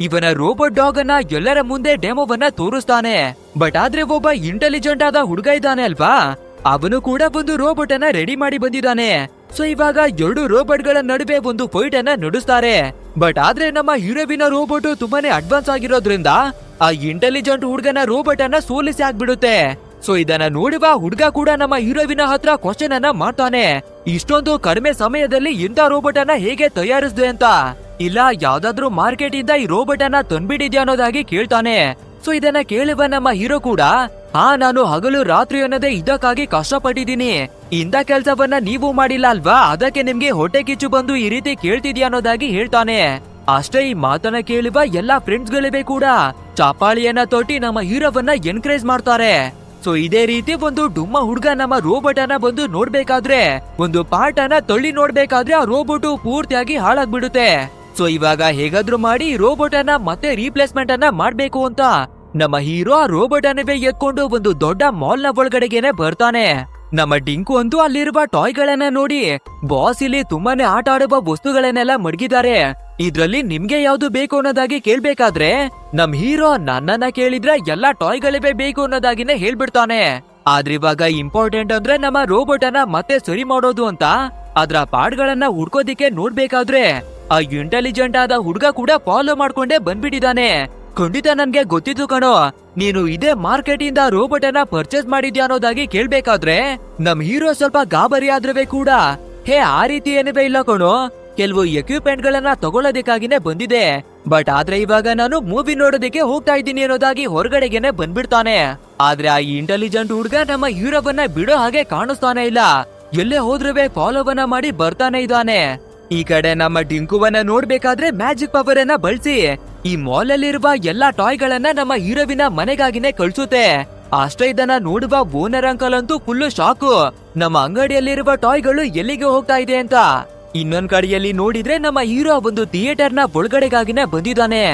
ಇವನ ರೋಬೋಟ್ ಡಾಗ್ ಅನ್ನ ಎಲ್ಲರ ಮುಂದೆ ಡೆಮೋವನ್ನ ತೋರಿಸ್ತಾನೆ. ಬಟ್ ಆದ್ರೆ ಒಬ್ಬ ಇಂಟೆಲಿಜೆಂಟ್ ಆದ ಹುಡುಗ ಇದ್ದಾನೆ ಅಲ್ವಾ, ಅವನು ಕೂಡ ಒಂದು ರೋಬೋಟ್ ಅನ್ನ ರೆಡಿ ಮಾಡಿ ಬಂದಿದ್ದಾನೆ. ಸೊ ಇವಾಗ ಎರಡು ರೋಬೋಟ್ ಗಳ ನಡುವೆ ಒಂದು ಫೈಟ್ ಅನ್ನ ನಡೆಸ್ತಾರೆ. ಬಟ್ ಆದ್ರೆ ನಮ್ಮ ಹೀರೋವಿನ ರೋಬೋಟ್ ತುಂಬಾನೇ ಅಡ್ವಾನ್ಸ್ ಆಗಿರೋದ್ರಿಂದ ಆ ಇಂಟೆಲಿಜೆಂಟ್ ಹುಡುಗನ ರೋಬೋಟ್ ಅನ್ನ ಸೋಲಿಸಿ ಆಗ್ಬಿಡುತ್ತೆ. ಸೊ ಇದನ್ನ ನೋಡುವ ಹುಡುಗ ಕೂಡ ನಮ್ಮ ಹೀರೋವಿನ ಹತ್ರ ಕ್ವಶನ್ ಅನ್ನ ಮಾಡ್ತಾನೆ, ಇಷ್ಟೊಂದು ಕಡಿಮೆ ಸಮಯದಲ್ಲಿ ಇಂಥ ರೋಬೋಟ್ ಅನ್ನ ಹೇಗೆ ತಯಾರಿಸಿದೆ ಅಂತ. ಇಲ್ಲ, ಯಾವ್ದಾದ್ರು ಮಾರ್ಕೆಟ್ ಇಂದ ಈ ರೋಬೋಟ್ ಅನ್ನ ತಂದ್ಬಿಟ್ಟಿದ್ಯಾ ಅನ್ನೋದಾಗಿ ಕೇಳ್ತಾನೆ. ಸೊ ಇದನ್ನ ಕೇಳುವ ನಮ್ಮ ಹೀರೋ ಕೂಡ, ನಾನು ಹಗಲು ರಾತ್ರಿ ಅನ್ನೋದೇ ಇದಕ್ಕಾಗಿ ಕಷ್ಟಪಟ್ಟಿದ್ದೀನಿ, ಇಂಥ ಕೆಲ್ಸವನ್ನ ನೀವು ಮಾಡಿಲ್ಲ ಅಲ್ವಾ, ಅದಕ್ಕೆ ನಿಮ್ಗೆ ಹೊಟ್ಟೆ ಕಿಚ್ಚು ಬಂದು ಈ ರೀತಿ ಕೇಳ್ತಿದ್ಯಾ ಅನ್ನೋದಾಗಿ ಹೇಳ್ತಾನೆ. ಅಷ್ಟೇ ಈ ಮಾತನ್ನ ಕೇಳುವ ಎಲ್ಲಾ ಫ್ರೆಂಡ್ಸ್ ಗಳಿವೆ ಕೂಡ ಚಪಾಳಿಯನ್ನ ತೊಟ್ಟಿ ನಮ್ಮ ಹೀರೋವನ್ನ ಎನ್ಕರೇಜ್ ಮಾಡ್ತಾರೆ. ಸೊ ಇದೇ ರೀತಿ ಒಂದು ಡುಮ್ಮ ಹುಡ್ಗ ನಮ್ಮ ರೋಬೋಟ್ ಅನ್ನ ಬಂದು ನೋಡ್ಬೇಕಾದ್ರೆ ಒಂದು ಪಾರ್ಟ್ ಅನ್ನ ತಳ್ಳಿ ನೋಡ್ಬೇಕಾದ್ರೆ ಆ ರೋಬೋಟ್ ಪೂರ್ತಿಯಾಗಿ ಹಾಳಾಗ್ಬಿಡುತ್ತೆ. ಸೊ ಇವಾಗ ಹೇಗಾದ್ರೂ ಮಾಡಿ ರೋಬೋಟ್ ಅನ್ನ ಮತ್ತೆ ರೀಪ್ಲೇಸ್ಮೆಂಟ್ ಅನ್ನ ಮಾಡ್ಬೇಕು ಅಂತ ನಮ್ಮ ಹೀರೋ ಆ ರೋಬೋಟ್ ಅನ್ನವೇ ಎತ್ಕೊಂಡು ಒಂದು ದೊಡ್ಡ ಮಾಲ್ ನ ಒಳಗಡೆಗೆನೆ ಬರ್ತಾನೆ. ನಮ್ಮ ಡಿಂಕು ಅಂತೂ ಅಲ್ಲಿರುವ ಟಾಯ್ ಗಳನ್ನ ನೋಡಿ, ಬಾಸ್ ಇಲ್ಲಿ ತುಂಬಾನೇ ಆಟ ಆಡುವ ವಸ್ತುಗಳನ್ನೆಲ್ಲ ಮಡಗಿದ್ದಾರೆ, ಇದ್ರಲ್ಲಿ ನಿಮ್ಗೆ ಯಾವ್ದು ಬೇಕು ಅನ್ನೋದಾಗಿ ಕೇಳ್ಬೇಕಾದ್ರೆ ನಮ್ ಹೀರೋ ನನ್ನನ್ನ ಕೇಳಿದ್ರೆ ಎಲ್ಲಾ ಟಾಯ್ ಗಳಿವೆ ಬೇಕು ಅನ್ನೋದಾಗಿನೇ ಹೇಳ್ಬಿಡ್ತಾನೆ. ಆದ್ರೆ ಇವಾಗ ಇಂಪಾರ್ಟೆಂಟ್ ಅಂದ್ರೆ ನಮ್ಮ ರೋಬೋಟ್ ಅನ್ನ ಮತ್ತೆ ಸರಿ ಮಾಡೋದು ಅಂತ ಅದ್ರ ಪಾರ್ಟ್ ಗಳನ್ನ ಹುಡ್ಕೋದಿಕ್ಕೆ ನೋಡ್ಬೇಕಾದ್ರೆ ಆ ಇಂಟೆಲಿಜೆಂಟ್ ಆದ ಹುಡ್ಗ ಕೂಡ ಫಾಲೋ ಮಾಡ್ಕೊಂಡೇ ಬಂದ್ಬಿಟ್ಟಿದ್ದಾನೆ. ಖಂಡಿತ ನನ್ಗೆ ಗೊತ್ತಿತ್ತು ಕಣೋ, ನೀನು ಇದೇ ಮಾರ್ಕೆಟ್ ಇಂದ ರೋಬೋಟ್ ಅನ್ನ ಪರ್ಚೇಸ್ ಮಾಡಿದ್ಯಾ ಅನ್ನೋದಾಗಿ ಕೇಳ್ಬೇಕಾದ್ರೆ ನಮ್ ಹೀರೋ ಸ್ವಲ್ಪ ಗಾಬರಿ ಆದ್ರವೇ ಕೂಡ, ಹೇ ಆ ರೀತಿ ಏನಿವೆ ಇಲ್ಲ ಕಣೋ, ಕೆಲವು ಎಕ್ವಿಪ್ಮೆಂಟ್ ಗಳನ್ನ ತಗೊಳ್ಳೋದಕ್ಕಾಗಿನೇ ಬಂದಿದೆ, ಬಟ್ ಆದ್ರೆ ಇವಾಗ ನಾನು ಮೂವಿ ನೋಡೋದಕ್ಕೆ ಹೋಗ್ತಾ ಇದ್ದೀನಿ ಅನ್ನೋದಾಗಿ ಹೊರಗಡೆಗೆನೆ ಬಂದ್ಬಿಡ್ತಾನೆ. ಆದ್ರೆ ಆ ಇಂಟೆಲಿಜೆಂಟ್ ಹುಡ್ಗ ನಮ್ಮ ಹೀರೋವನ್ನ ಬಿಡೋ ಹಾಗೆ ಕಾಣಿಸ್ತಾನೆ ಇಲ್ಲ, ಎಲ್ಲೇ ಹೋದ್ರುವೆ ಫಾಲೋವನ್ನ ಮಾಡಿ ಬರ್ತಾನೆ ಇದ್ದಾನೆ. ಈ ಕಡೆ ನಮ್ಮ ಡಿಂಕುವನ್ನ ನೋಡ್ಬೇಕಾದ್ರೆ ಮ್ಯಾಜಿಕ್ ಪವರ್ ಅನ್ನ ಬಳಸಿ ಈ ಮಾಲ್ ಅಲ್ಲಿರುವ ಎಲ್ಲಾ ಟಾಯ್ ಗಳನ್ನ ನಮ್ಮ ಹೀರೋವಿನ ಮನೆಗಾಗಿನೇ ಕಳ್ಸುತ್ತೆ. ಅಷ್ಟೇ ಇದನ್ನ ನೋಡುವ ಓನರ್ ಅಂಕಲ್ ಅಂತೂ ಫುಲ್ ಶಾಕು, ನಮ್ಮ ಅಂಗಡಿಯಲ್ಲಿರುವ ಟಾಯ್ ಗಳು ಎಲ್ಲಿಗೆ ಹೋಗ್ತಾ ಇದೆ ಅಂತ. ಇನ್ನೊಂದ್ ಕಡೆಯಲ್ಲಿ ನೋಡಿದ್ರೆ ನಮ್ಮ ಹೀರೋ ಒಂದು ಥಿಯೇಟರ್ ನ ಒಳಗಡೆಗಾಗಿನೇ ಬಂದಿದ್ದಾನೆ,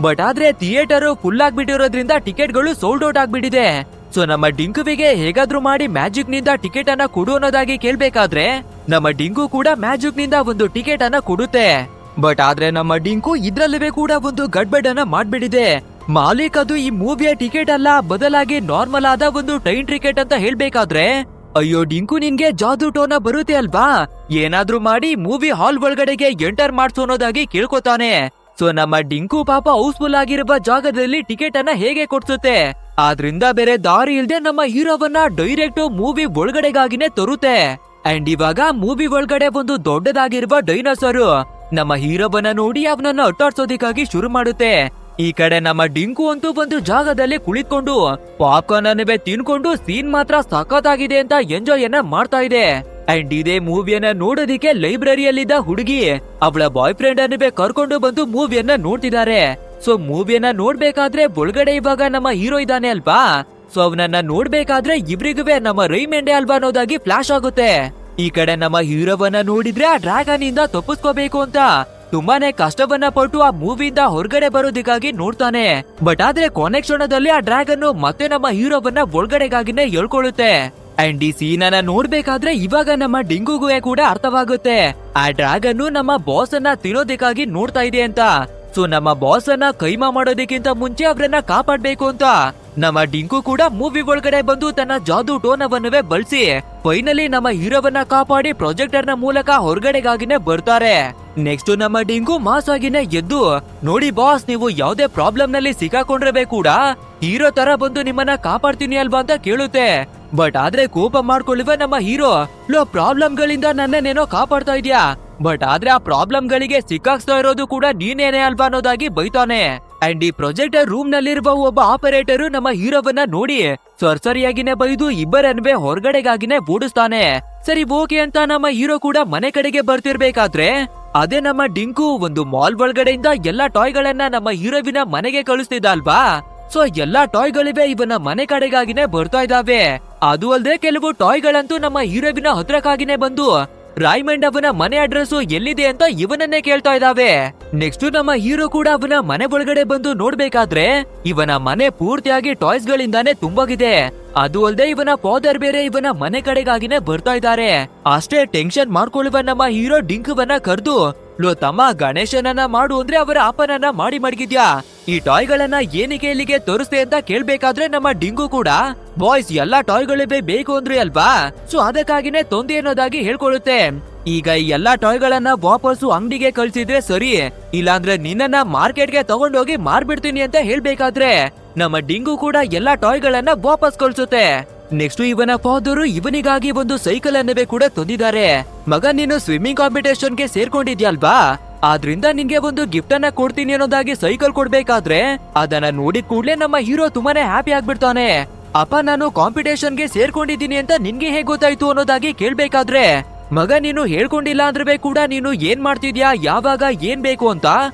ಬಟ್ ಆದ್ರೆ ಥಿಯೇಟರ್ ಫುಲ್ ಆಗ್ಬಿಟ್ಟಿರೋದ್ರಿಂದ ಟಿಕೆಟ್ ಗಳು ಸೋಲ್ಡ್ ಔಟ್ ಆಗ್ಬಿಟ್ಟಿದೆ. ಸೊ ನಮ್ಮ ಡಿಂಕುವಿಗೆ ಹೇಗಾದ್ರೂ ಮಾಡಿ ಮ್ಯಾಜಿಕ್ ನಿಂದ ಟಿಕೆಟ್ ಅನ್ನ ಕೊಡು ಅನ್ನೋದಾಗಿ ಕೇಳ್ಬೇಕಾದ್ರೆ ನಮ್ಮ ಡಿಂಕು ಕೂಡ ಮ್ಯಾಜಿಕ್ ನಿಂದ ಒಂದು ಟಿಕೆಟ್ ಅನ್ನ ಕೊಡುತ್ತೆ. ಬಟ್ ಆದ್ರೆ ನಮ್ಮ ಡಿಂಕು ಇದ್ರಲ್ಲವೇ ಕೂಡ ಒಂದು ಗಡ್ಬಡ್ ಅನ್ನ ಮಾಡ್ಬಿಟ್ಟಿದೆ. ಮಾಲೀಕ್ ಅದು ಈ ಮೂವಿಯ ಟಿಕೆಟ್ ಅಲ್ಲ, ಬದಲಾಗಿ ನಾರ್ಮಲ್ ಆದ ಒಂದು ಟ್ರೈನ್ ಟಿಕೆಟ್ ಅಂತ ಹೇಳ್ಬೇಕಾದ್ರೆ, ಅಯ್ಯೋ ಡಿಂಕು ನಿನ್ಗೆ ಜಾದೂ ಟೋನ ಬರುತ್ತೆ ಅಲ್ವಾ, ಏನಾದ್ರೂ ಮಾಡಿ ಮೂವಿ ಹಾಲ್ ಒಳಗಡೆಗೆ ಎಂಟರ್ ಮಾಡ್ಸೋ ಅನ್ನೋದಾಗಿ ಕೇಳ್ಕೊತಾನೆ. ಸೊ ನಮ್ಮ ಡಿಂಕು ಪಾಪ ಹೌಸ್ಫುಲ್ ಆಗಿರುವ ಜಾಗದಲ್ಲಿ ಟಿಕೆಟ್ ಅನ್ನ ಹೇಗೆ ಕೊಡ್ಸುತ್ತೆ, ಆದ್ರಿಂದ ಬೇರೆ ದಾರಿ ಇಲ್ದೆ ನಮ್ಮ ಹೀರೋವನ್ನ ಡೈರೆಕ್ಟ್ ಮೂವಿ ಒಳಗಡೆಗಾಗಿನೇ ತರುತ್ತೆ. ಅಂಡ್ ಇವಾಗ ಮೂವಿ ಒಳಗಡೆ ಒಂದು ದೊಡ್ಡದಾಗಿರುವ ಡೈನೋಸರ್ ನಮ್ಮ ಹೀರೋವನ್ನ ನೋಡಿ ಅವನನ್ನ ಅಟ್ಟಾಡ್ಸೋದಿಕ್ಕಾಗಿ ಶುರು ಮಾಡುತ್ತೆ. ಈ ಕಡೆ ನಮ್ಮ ಡಿಂಕು ಅಂತೂ ಒಂದು ಜಾಗದಲ್ಲಿ ಕುಳಿತುಕೊಂಡು ಪಾಪ್ಕಾರ್ನ್ ಅನ್ನವೇ ತಿನ್ಕೊಂಡು ಸೀನ್ ಮಾತ್ರ ಸಖತ್ತಾಗಿದೆ ಅಂತ ಎಂಜಾಯ್ ಅನ್ನ ಮಾಡ್ತಾ ಇದೆ. ಅಂಡ್ ಇದೇ ಮೂವಿಯನ್ನ ನೋಡೋದಿಕ್ಕೆ ಲೈಬ್ರರಿಯಲ್ಲಿದ್ದ ಹುಡುಗಿ ಅವಳ ಬಾಯ್ ಫ್ರೆಂಡ್ ಅನ್ನವೇ ಕರ್ಕೊಂಡು ಬಂದು ಮೂವಿಯನ್ನ ನೋಡ್ತಿದ್ದಾರೆ. ಸೊ ಮೂವಿಯನ್ನ ನೋಡ್ಬೇಕಾದ್ರೆ ಒಳಗಡೆ ಇವಾಗ ನಮ್ಮ ಹೀರೋ ಇದ್ದಾನೆ ಅಲ್ವಾ, ಸೊ ಅವನನ್ನ ನೋಡ್ಬೇಕಾದ್ರೆ ಇಬ್ರಿಗುವೆ ನಮ್ಮ ರೈಮೆಂಡೆ ಅಲ್ವಾ ಅನ್ನೋದಾಗಿ ಫ್ಲಾಶ್ ಆಗುತ್ತೆ. ಈ ಕಡೆ ನಮ್ಮ ಹೀರೋವನ್ನ ನೋಡಿದ್ರೆ ಆ ಡ್ರ್ಯಾಗನ್ ಇಂದ ತಪ್ಪಿಸ್ಕೋಬೇಕು ಅಂತ ತುಂಬಾನೇ ಕಷ್ಟವನ್ನ ಪಟ್ಟು ಆ ಮೂವಿಯಿಂದ ಹೊರಗಡೆ ಬರೋದಕ್ಕಾಗಿ ನೋಡ್ತಾನೆ. ಬಟ್ ಆದ್ರೆ ಕೊನೆ ಕ್ಷಣದಲ್ಲಿ ಆ ಡ್ರ್ಯಾಗನ್ ಮತ್ತೆ ನಮ್ಮ ಹೀರೋವನ್ನ ಒಳಗಡೆಗಾಗಿನೇ ಹೇಳ್ಕೊಳ್ಳುತ್ತೆ. ಅಂಡ್ ಈ ಸೀನ್ ಅನ್ನ ನೋಡ್ಬೇಕಾದ್ರೆ ಇವಾಗ ನಮ್ಮ ಡಿಂಗುಗೂ ಕೂಡ ಅರ್ಥವಾಗುತ್ತೆ, ಆ ಡ್ರ್ಯಾಗನ್ ನಮ್ಮ ಬಾಸ್ ಅನ್ನ ತಿನ್ನೋದಕ್ಕಾಗಿ ನೋಡ್ತಾ ಇದೆ ಅಂತ. ಸೊ ನಮ್ಮ ಬಾಸ್ ಅನ್ನ ಕೈಮಾ ಮಾಡೋದಕ್ಕಿಂತ ಮುಂಚೆ ಅವ್ರನ್ನ ಕಾಪಾಡ್ಬೇಕು ಅಂತ ನಮ್ಮ ಡಿಂಕು ಕೂಡ ಮೂವಿ ಒಳಗಡೆ ಬಂದು ತನ್ನ ಜಾದೂ ಟೋನವನ್ನುವೇ ಬಳಸಿ ಫೈನಲಿ ನಮ್ಮ ಹೀರೋವನ್ನ ಕಾಪಾಡಿ ಪ್ರೊಜೆಕ್ಟರ್ ನ ಮೂಲಕ ಹೊರಗಡೆಗಾಗಿನೇ ಬರ್ತಾರೆ. ನೆಕ್ಸ್ಟ್ ನಮ್ಮ ಡಿಂಕು ಮಾಸ್ ಆಗಿನೇ ಎದ್ದು, ನೋಡಿ ಬಾಸ್, ನೀವು ಯಾವ್ದೇ ಪ್ರಾಬ್ಲಮ್ ನಲ್ಲಿ ಸಿಕ್ಕಾಕೊಂಡ್ರೆ ಕೂಡ ಹೀರೋ ತರ ಬಂದು ನಿಮ್ಮನ್ನ ಕಾಪಾಡ್ತೀನಿ ಅಲ್ವಾ ಅಂತ ಕೇಳುತ್ತೆ. ಬಟ್ ಆದ್ರೆ ಕೋಪ ಮಾಡ್ಕೊಳ್ಳುವ ನಮ್ಮ ಹೀರೋ, ಲೋ ಪ್ರಾಬ್ಲಮ್ ಗಳಿಂದ ನನ್ನೇನೋ ಕಾಪಾಡ್ತಾ ಇದ್ಯಾ, ಬಟ್ ಆದ್ರೆ ಆ ಪ್ರಾಬ್ಲಮ್ ಗಳಿಗೆ ಸಿಕ್ಕಾಕ್ಸ್ತಾ ಇರೋದು ಕೂಡ ನೀನೇನೆ ಅಲ್ವಾ ಅನ್ನೋದಾಗಿ ಬೈತಾನೆ. ಅಂಡ್ ಈ ಪ್ರೊಜೆಕ್ಟರ್ ರೂಮ್ ನಲ್ಲಿರುವ ಒಬ್ಬ ಆಪರೇಟರ್ ನಮ್ಮ ಹೀರೋವನ್ನ ನೋಡಿ ಸರಿಯಾಗಿನೇ ಬೈದು ಇಬ್ಬರನ್ವೇ ಹೊರಗಡೆಗಾಗಿನೇ ಓಡಿಸ್ತಾನೆ. ಸರಿ ಓಕೆ ಅಂತ ನಮ್ಮ ಹೀರೋ ಕೂಡ ಮನೆ ಕಡೆಗೆ ಬರ್ತಿರ್ಬೇಕಾದ್ರೆ ಅದೇ ನಮ್ಮ ಡಿಂಕು ಒಂದು ಮಾಲ್ ಒಳಗಡೆಯಿಂದ ಎಲ್ಲಾ ಟಾಯ್ ಗಳನ್ನ ನಮ್ಮ ಹೀರೋವಿನ ಮನೆಗೆ ಕಳಿಸ್ತಿದ್ದ ಅಲ್ವಾ. ಸೊ ಎಲ್ಲಾ ಟಾಯ್ ಗಳಿವೆ ಇವನ ಮನೆ ಕಡೆಗಾಗಿನೇ ಬರ್ತಾ ಇದಾವೆ. ಅದು ಅಲ್ಲದೆ ಕೆಲವು ಟಾಯ್ ಗಳಂತೂ ನಮ್ಮ ಹೀರೋವಿನ ಹತ್ರಕ್ಕಾಗಿನೇ ಬಂದು ರಾಯ್ಮಂಡ್ ಅವನ ಮನೆ ಅಡ್ರೆಸ್ ಎಲ್ಲಿದೆ ಅಂತ ಇವನನ್ನೇ ಕೇಳ್ತಾ ಇದಾವೆ. ನೆಕ್ಸ್ಟ್ ನಮ್ಮ ಹೀರೋ ಕೂಡ ಅವನ ಮನೆ ಒಳಗಡೆ ಬಂದು ನೋಡ್ಬೇಕಾದ್ರೆ ಇವನ ಮನೆ ಪೂರ್ತಿಯಾಗಿ ಟಾಯ್ಸ್ ಗಳಿಂದಾನೇ ತುಂಬಾಗಿದೆ. ಅದು ಅಲ್ಲದೆ ಇವನ ಫಾದರ್ ಬೇರೆ ಇವನ ಮನೆ ಕಡೆಗಾಗಿನೇ ಬರ್ತಾ ಇದ್ದಾರೆ. ಅಷ್ಟೇ ಟೆನ್ಷನ್ ಮಾಡ್ಕೊಳ್ಳುವ ನಮ್ಮ ಹೀರೋ ಡಿಂಕುವನ್ನ ಕರೆದು, ಲೋ ತಮ್ಮ, ಗಣೇಶನನ್ನ ಮಾಡು ಅಂದ್ರೆ ಅವರ ಅಪ್ಪನನ್ನ ಮಾಡಿ ಮಡಗಿದ್ಯಾ, ಈ ಟಾಯ್ ಗಳನ್ನ ಏನಕ್ಕೆ ಇಲ್ಲಿಗೆ ತೋರಿಸ್ತೆ ಅಂತ ಕೇಳ್ಬೇಕಾದ್ರೆ ನಮ್ಮ ಡಿಂಗು ಕೂಡ, ಬಾಯ್ಸ್ ಎಲ್ಲಾ ಟಾಯ್ ಗಳಿವೆ ಬೇಕು ಅಂದ್ರಿ ಅಲ್ವಾ, ಸೊ ಅದಕ್ಕಾಗಿನೇ ತೊಂದೆ ಅನ್ನೋದಾಗಿ ಹೇಳ್ಕೊಳ್ಳುತ್ತೆ. ಈಗ ಈ ಎಲ್ಲಾ ಟಾಯ್ ಗಳನ್ನ ವಾಪಸ್ಸು ಅಂಗಡಿಗೆ ಕಳ್ಸಿದ್ರೆ ಸರಿ, ಇಲ್ಲಾಂದ್ರೆ ನಿನ್ನನ್ನ ಮಾರ್ಕೆಟ್ಗೆ ತಗೊಂಡೋಗಿ ಮಾರ್ಬಿಡ್ತೀನಿ ಅಂತ ಹೇಳ್ಬೇಕಾದ್ರೆ ನಮ್ಮ ಡಿಂಗು ಕೂಡ ಎಲ್ಲಾ ಟಾಯ್ ಗಳನ್ನ ವಾಪಸ್ ಕಳ್ಸುತ್ತೆ. ನೆಕ್ಸ್ಟ್ ಇವನ ಫಾದರು ಇವನಿಗಾಗಿ ಒಂದು ಸೈಕಲ್ ಅನ್ನವೇ ಕೂಡ ತಂದಿದ್ದಾರೆ. ಮಗ, ನೀನು ಸ್ವಿಮ್ಮಿಂಗ್ ಕಾಂಪಿಟೇಷನ್ಗೆ ಸೇರ್ಕೊಂಡಿದ್ಯಲ್ವಾ, ಆದ್ರಿಂದ ನಿನ್ಗೆ ಒಂದು ಗಿಫ್ಟ್ ಅನ್ನ ಕೊಡ್ತೀನಿ ಅನ್ನೋದಾಗಿ ಸೈಕಲ್ ಕೊಡ್ಬೇಕಾದ್ರೆ ಅದನ್ನ ನೋಡಿದ ಕೂಡ್ಲೆ ನಮ್ಮ ಹೀರೋ ತುಂಬಾನೇ ಹ್ಯಾಪಿ ಆಗ್ಬಿಡ್ತಾನೆ. ಅಪ್ಪ, ನಾನು ಕಾಂಪಿಟೇಷನ್ಗೆ ಸೇರ್ಕೊಂಡಿದ್ದೀನಿ ಅಂತ ನಿನ್ಗೆ ಹೇಗ್ ಗೊತ್ತಾಯ್ತು ಅನ್ನೋದಾಗಿ ಕೇಳ್ಬೇಕಾದ್ರೆ ಮಗ ನೀನು ಹೇಳ್ಕೊಂಡಿಲ್ಲ ಅಂದ್ರೆ ಕೂಡ ನೀನು ಏನ್ ಮಾಡ್ತಿದ್ಯಾ, ಯಾವಾಗ ಏನ್ ಬೇಕು ಅಂತ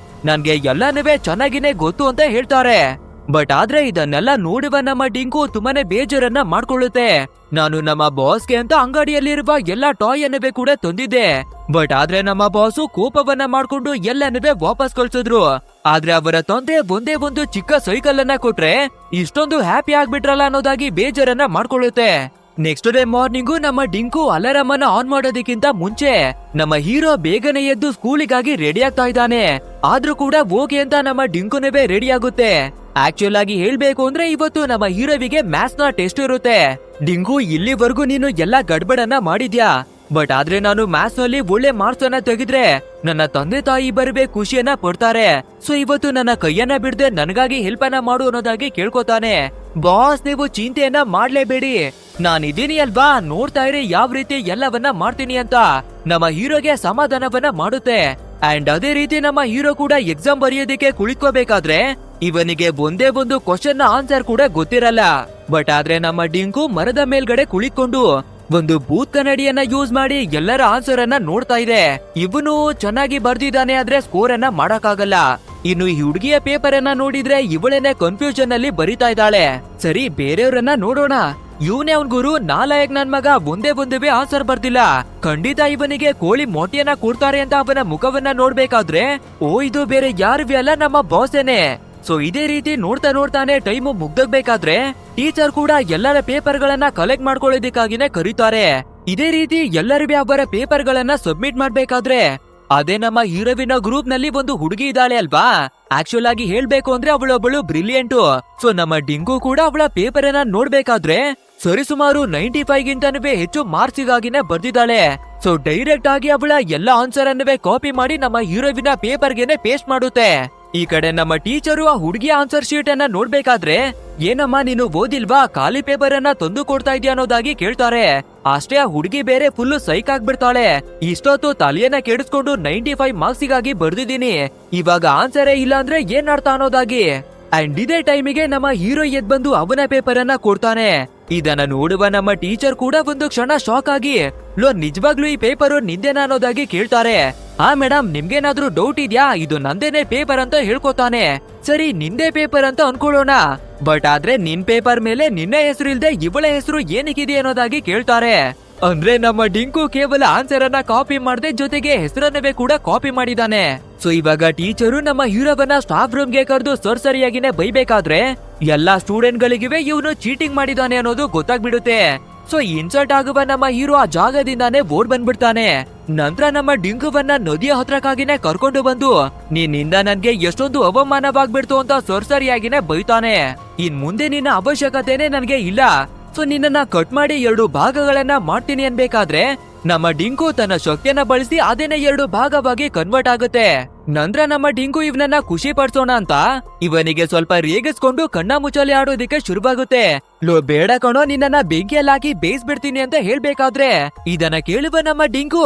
ನನ್ಗೆ ಎಲ್ಲಾನುವೆ ಚೆನ್ನಾಗಿನೇ ಗೊತ್ತು ಅಂತ ಹೇಳ್ತಾರೆ. ಬಟ್ ಆದ್ರೆ ಇದನ್ನೆಲ್ಲ ನೋಡುವ ನಮ್ಮ ಡಿಂಕು ತುಂಬಾನೇ ಬೇಜಾರನ್ನ ಮಾಡ್ಕೊಳ್ಳುತ್ತೆ. ನಾನು ನಮ್ಮ ಬಾಸ್ಗೆ ಅಂತ ಅಂಗಡಿಯಲ್ಲಿರುವ ಎಲ್ಲಾ ಟಾಯ್ ಅನ್ನುವೆ ಕೂಡ ತಂದಿದ್ದೆ. ಬಟ್ ಆದ್ರೆ ನಮ್ಮ ಬಾಸು ಕೋಪವನ್ನ ಮಾಡ್ಕೊಂಡು ಎಲ್ಲನೂ ವಾಪಸ್ ಕಳ್ಸಿದ್ರು. ಆದ್ರೆ ಅವರ ತಂದೆ ಒಂದೇ ಒಂದು ಚಿಕ್ಕ ಸೈಕಲ್ ಅನ್ನ ಕೊಟ್ರೆ ಇಷ್ಟೊಂದು ಹ್ಯಾಪಿ ಆಗ್ಬಿಟ್ರಲ್ಲ ಅನ್ನೋದಾಗಿ ಬೇಜಾರನ್ನ ಮಾಡ್ಕೊಳ್ಳುತ್ತೆ. ನೆಕ್ಸ್ಟ್ ಡೇ ಮಾರ್ನಿಂಗು ನಮ್ಮ ಡಿಂಕು ಅಲಾರಾಮ್ ಅನ್ನ ಆನ್ ಮಾಡೋದಕ್ಕಿಂತ ಮುಂಚೆ ನಮ್ಮ ಹೀರೋ ಬೇಗನೆ ಎದ್ದು ಸ್ಕೂಲಿಗಾಗಿ ರೆಡಿ ಆಗ್ತಾ ಇದ್ದಾನೆ. ಆದ್ರೂ ಕೂಡ ಹೋಗಿ ಅಂತ ನಮ್ಮ ಡಿಂಕುನೇ ರೆಡಿ ಆಗುತ್ತೆ. ಆಕ್ಚುಲ್ ಆಗಿ ಹೇಳ್ಬೇಕು ಅಂದ್ರೆ ಇವತ್ತು ನಮ್ಮ ಹೀರೋವಿಗೆ ಮ್ಯಾಥ್ಸ್ ನ ಟೆಸ್ಟ್ ಇರುತ್ತೆ. ಡಿಂಕು ಇಲ್ಲಿವರೆಗೂ ನೀನು ಎಲ್ಲಾ ಗಡ್ಬಡನ್ನ ಮಾಡಿದ್ಯಾ, ಬಟ್ ಆದ್ರೆ ನಾನು ಮ್ಯಾಥ್ಸ್ ನಲ್ಲಿ ಒಳ್ಳೆ ಮಾರ್ಕ್ಸ್ ಅನ್ನ ತೆಗೆದ್ರೆ ನನ್ನ ತಂದೆ ತಾಯಿ ಬರಬೇ ಖುಷಿಯನ್ನ ಪಡ್ತಾರೆ. ಸೊ ಇವತ್ತು ನನ್ನ ಕೈಯನ್ನ ಬಿಡದೆ ನನಗಾಗಿ ಹೆಲ್ಪ್ ಅನ್ನ ಮಾಡು ಅನ್ನೋದಾಗಿ ಕೇಳ್ಕೊತಾನೆ. ಬಾಸ್ ನೀವು ಚಿಂತೆಯನ್ನ ಮಾಡ್ಲೇಬೇಡಿ, ನಾನಿದ್ದೀನಿ ಅಲ್ವಾ, ನೋಡ್ತಾ ಇರಿ ಯಾವ ರೀತಿ ಎಲ್ಲವನ್ನ ಮಾಡ್ತೀನಿ ಅಂತ ನಮ್ಮ ಹೀರೋಗೆ ಸಮಾಧಾನವನ್ನ ಮಾಡುತ್ತೆ. ಅಂಡ್ ಅದೇ ರೀತಿ ನಮ್ಮ ಹೀರೋ ಕೂಡ ಎಕ್ಸಾಮ್ ಬರೆಯೋದಕ್ಕೆ ಕುಳಿತ್ಕೋಬೇಕಾದ್ರೆ ಇವನಿಗೆ ಒಂದೇ ಒಂದು ಕ್ವಶನ್ ಆನ್ಸರ್ ಕೂಡ ಗೊತ್ತಿರಲ್ಲ. ಬಟ್ ಆದ್ರೆ ನಮ್ಮ ಡಿಂಕು ಮರದ ಮೇಲ್ಗಡೆ ಕುಳಿತ್ಕೊಂಡು ಒಂದು ಬೂತ್ ಕನ್ನಡಿಯನ್ನ ಯೂಸ್ ಮಾಡಿ ಎಲ್ಲರ ಆನ್ಸರ್ ಅನ್ನ ನೋಡ್ತಾ ಇದೆ. ಇವನು ಚೆನ್ನಾಗಿ ಬರ್ದಿದ್ದಾನೆ ಆದ್ರೆ ಸ್ಕೋರ್ ಅನ್ನ ಮಾಡಕ್ಕಾಗಲ್ಲ. ಇನ್ನು ಈ ಹುಡುಗಿಯ ಪೇಪರ್ ಅನ್ನ ನೋಡಿದ್ರೆ ಇವಳೇನೆ ಕನ್ಫ್ಯೂಷನ್ ಅಲ್ಲಿ ಬರಿತಾ ಇದ್ದಾಳೆ. ಸರಿ ಬೇರೆಯವ್ರನ್ನ ನೋಡೋಣ. ಇವನೇ ಅವನ್ ಗುರು ನಾಲಾಯಕ್ ನನ್ ಮಗ ಒಂದೇ ಒಂದುವೇ ಆನ್ಸರ್ ಬರ್ದಿಲ್ಲ. ಖಂಡಿತ ಇವನಿಗೆ ಕೋಳಿ ಮೊಟ್ಟೆಯನ್ನ ಕೊಡ್ತಾರೆ ಅಂತ ಅವನ ಮುಖವನ್ನ ನೋಡ್ಬೇಕಾದ್ರೆ ಓ ಇದು ಬೇರೆ ಯಾರು ಅಲ್ಲ ನಮ್ಮ ಬಾಸೇನೆ. ಸೊ ಇದೇ ರೀತಿ ನೋಡ್ತಾ ನೋಡ್ತಾನೆ ಟೈಮು ಮುಗ್ದೋಗ್ಬೇಕಾದ್ರೆ ಟೀಚರ್ ಕೂಡ ಎಲ್ಲರ ಪೇಪರ್ ಗಳನ್ನ ಕಲೆಕ್ಟ್ ಮಾಡ್ಕೊಳ್ಳೋದಕ್ಕಾಗಿನೇ ಕರೀತಾರೆ. ಇದೇ ರೀತಿ ಎಲ್ಲರಿಗೂ ಅವರ ಪೇಪರ್ ಗಳನ್ನ ಸಬ್ಮಿಟ್ ಮಾಡ್ಬೇಕಾದ್ರೆ ಅದೇ ನಮ್ಮ ಹೀರೋವಿನ ಗ್ರೂಪ್ ನಲ್ಲಿ ಒಂದು ಹುಡುಗಿ ಇದ್ದಾಳೆ ಅಲ್ವಾ. ಆಕ್ಚುಲ್ ಆಗಿ ಹೇಳ್ಬೇಕು ಅಂದ್ರೆ ಅವಳೊಬ್ಬಳು ಬ್ರಿಲಿಯಂಟ್. ಸೊ ನಮ್ಮ ಡಿಂಕು ಕೂಡ ಅವಳ ಪೇಪರ್ ಅನ್ನ ನೋಡ್ಬೇಕಾದ್ರೆ ಸರಿಸುಮಾರು 95 ಗಿಂತನೂ ಹೆಚ್ಚು ಮಾರ್ಕ್ಸ್ ಗಾಗಿನೇ ಬರ್ದಿದ್ದಾಳೆ. ಸೊ ಡೈರೆಕ್ಟ್ ಆಗಿ ಅವಳ ಎಲ್ಲ ಆನ್ಸರ್ ಅನ್ನುವೆ ಕಾಪಿ ಮಾಡಿ ನಮ್ಮ ಹೀರೋವಿನ ಪೇಪರ್ ಗೆನೆ ಪೇಸ್ಟ್ ಮಾಡುತ್ತೆ. ಈ ಕಡೆ ನಮ್ಮ ಟೀಚರು ಆ ಹುಡುಗಿಯ ಆನ್ಸರ್ ಶೀಟ್ ಅನ್ನ ನೋಡ್ಬೇಕಾದ್ರೆ ಏನಮ್ಮ ನೀನು ಓದಿಲ್ವಾ, ಖಾಲಿ ಪೇಪರ್ ಅನ್ನ ತಂದು ಕೊಡ್ತಾ ಇದೀಯ ಅನ್ನೋದಾಗಿ ಕೇಳ್ತಾರೆ. ಅಷ್ಟೇ ಆ ಹುಡುಗಿ ಬೇರೆ ಫುಲ್ ಸೈಕ್ ಆಗ್ಬಿಡ್ತಾಳೆ. ಇಷ್ಟೊತ್ತು ತಲೆಯನ್ನ ಕೆಡಿಸ್ಕೊಂಡು 95 ಮಾರ್ಕ್ಸಿಗಾಗಿ ಬರ್ದಿದ್ದೀನಿ, ಇವಾಗ ಆನ್ಸರೇ ಇಲ್ಲ ಅಂದ್ರೆ ಏನ್ ಅರ್ಥ ಅನ್ನೋದಾಗಿ. ಅಂಡ್ ಇದೇ ಟೈಮಿಗೆ ನಮ್ಮ ಹೀರೋ ಎದ್ ಬಂದು ಅವನ ಪೇಪರ್ ಅನ್ನ ಕೊಡ್ತಾನೆ. ಇದನ್ನ ನೋಡುವ ನಮ್ಮ ಟೀಚರ್ ಕೂಡ ಒಂದು ಕ್ಷಣ ಶಾಕ್ ಆಗಿ ಲೋ ನಿಜವಾಗ್ಲೂ ಈ ಪೇಪರ್ ನಿಂದೇನಾ ಅನ್ನೋದಾಗಿ ಕೇಳ್ತಾರೆ. ಹಾ ಮೇಡಮ್ ನಿಮ್ಗೇನಾದ್ರೂ ಡೌಟ್ ಇದ್ಯಾ, ಇದು ನಂದೇನೆ ಪೇಪರ್ ಅಂತ ಹೇಳ್ಕೊತಾನೆ. ಸರಿ ನಿಂದೇ ಪೇಪರ್ ಅಂತ ಅನ್ಕೊಳ್ಳೋಣ, ಬಟ್ ಆದ್ರೆ ನಿನ್ ಪೇಪರ್ ಮೇಲೆ ನಿನ್ನ ಹೆಸರು ಇಲ್ದೆ ಇವಳ ಹೆಸರು ಏನಕ್ಕಿದೆ ಅನ್ನೋದಾಗಿ ಕೇಳ್ತಾರೆ. ಅಂದ್ರೆ ನಮ್ಮ ಡಿಂಕು ಕೇವಲ ಆನ್ಸರ್ ಅನ್ನ ಕಾಪಿ ಮಾಡದೆ ಜೊತೆಗೆ ಹೆಸರನ್ನವೇ ಕೂಡ ಕಾಪಿ ಮಾಡಿದಾನೆ. ಸೊ ಇವಾಗ ಟೀಚರು ನಮ್ಮ ಹೀರೋವನ್ನ ಸ್ಟಾಫ್ ರೂಮ್ ಗೆ ಕರೆದು ಸರಿಯಾಗಿನೇ ಬೈಬೇಕಾದ್ರೆ ಎಲ್ಲಾ ಸ್ಟೂಡೆಂಟ್ ಗಳಿಗಿವೆ ಇವನು ಚೀಟಿಂಗ್ ಮಾಡಿದಾನೆ ಅನ್ನೋದು ಗೊತ್ತಾಗ್ಬಿಡುತ್ತೆ. ಸೊ ಇನ್ಸಲ್ಟ್ ಆಗುವ ನಮ್ಮ ಹೀರೋ ಆ ಜಾಗದಿಂದಾನೇ ಓಡ್ ಬಂದ್ಬಿಡ್ತಾನೆ. ನಂತರ ನಮ್ಮ ಡಿಂಕುವನ್ನ ನದಿಯ ಹತ್ರಕ್ಕಾಗಿನೇ ಕರ್ಕೊಂಡು ಬಂದು ನಿನ್ನಿಂದ ನನ್ಗೆ ಎಷ್ಟೊಂದು ಅವಮಾನವಾಗ್ಬಿಡ್ತು ಅಂತ ಸರಿಯಾಗಿನೇ ಬೈತಾನೆ. ಇನ್ ಮುಂದೆ ನಿನ್ನ ಅವಶ್ಯಕತೆನೆ ನನ್ಗೆ ಇಲ್ಲ, ಸೊ ನಿನ್ನನ್ನ ಕಟ್ ಮಾಡಿ 2 ಭಾಗಗಳನ್ನ ಮಾಡ್ತೀನಿ ಅನ್ಬೇಕಾದ್ರೆ ನಮ್ಮ ಡಿಂಕು ತನ್ನ ಶಕ್ತಿಯನ್ನ ಬಳಸಿ ಅದೇನೆ 2 ಭಾಗವಾಗಿ ಕನ್ವರ್ಟ್ ಆಗುತ್ತೆ. ನಂತರ ನಮ್ಮ ಡಿಂಕು ಇವನನ್ನ ಖುಷಿ ಪಡಿಸೋಣ ಅಂತ ಇವನಿಗೆ ಸ್ವಲ್ಪ ರೇಗಿಸ್ಕೊಂಡು ಕಣ್ಣ ಮುಚ್ಚಾಲೆ ಆಡೋದಿಕ್ಕೆ ಶುರುವಾಗುತ್ತೆ. ಲೋ ಬೇಡ ಕಣೋ, ನಿನ್ನನ್ನ ಬೆಂಕಿಯಲ್ಲಿ ಹಾಕಿ ಬೇಯಿಸ್ಬಿಡ್ತೀನಿ ಅಂತ ಹೇಳ್ಬೇಕಾದ್ರೆ ಇದನ್ನ ಕೇಳುವ ನಮ್ಮ ಡಿಂಕು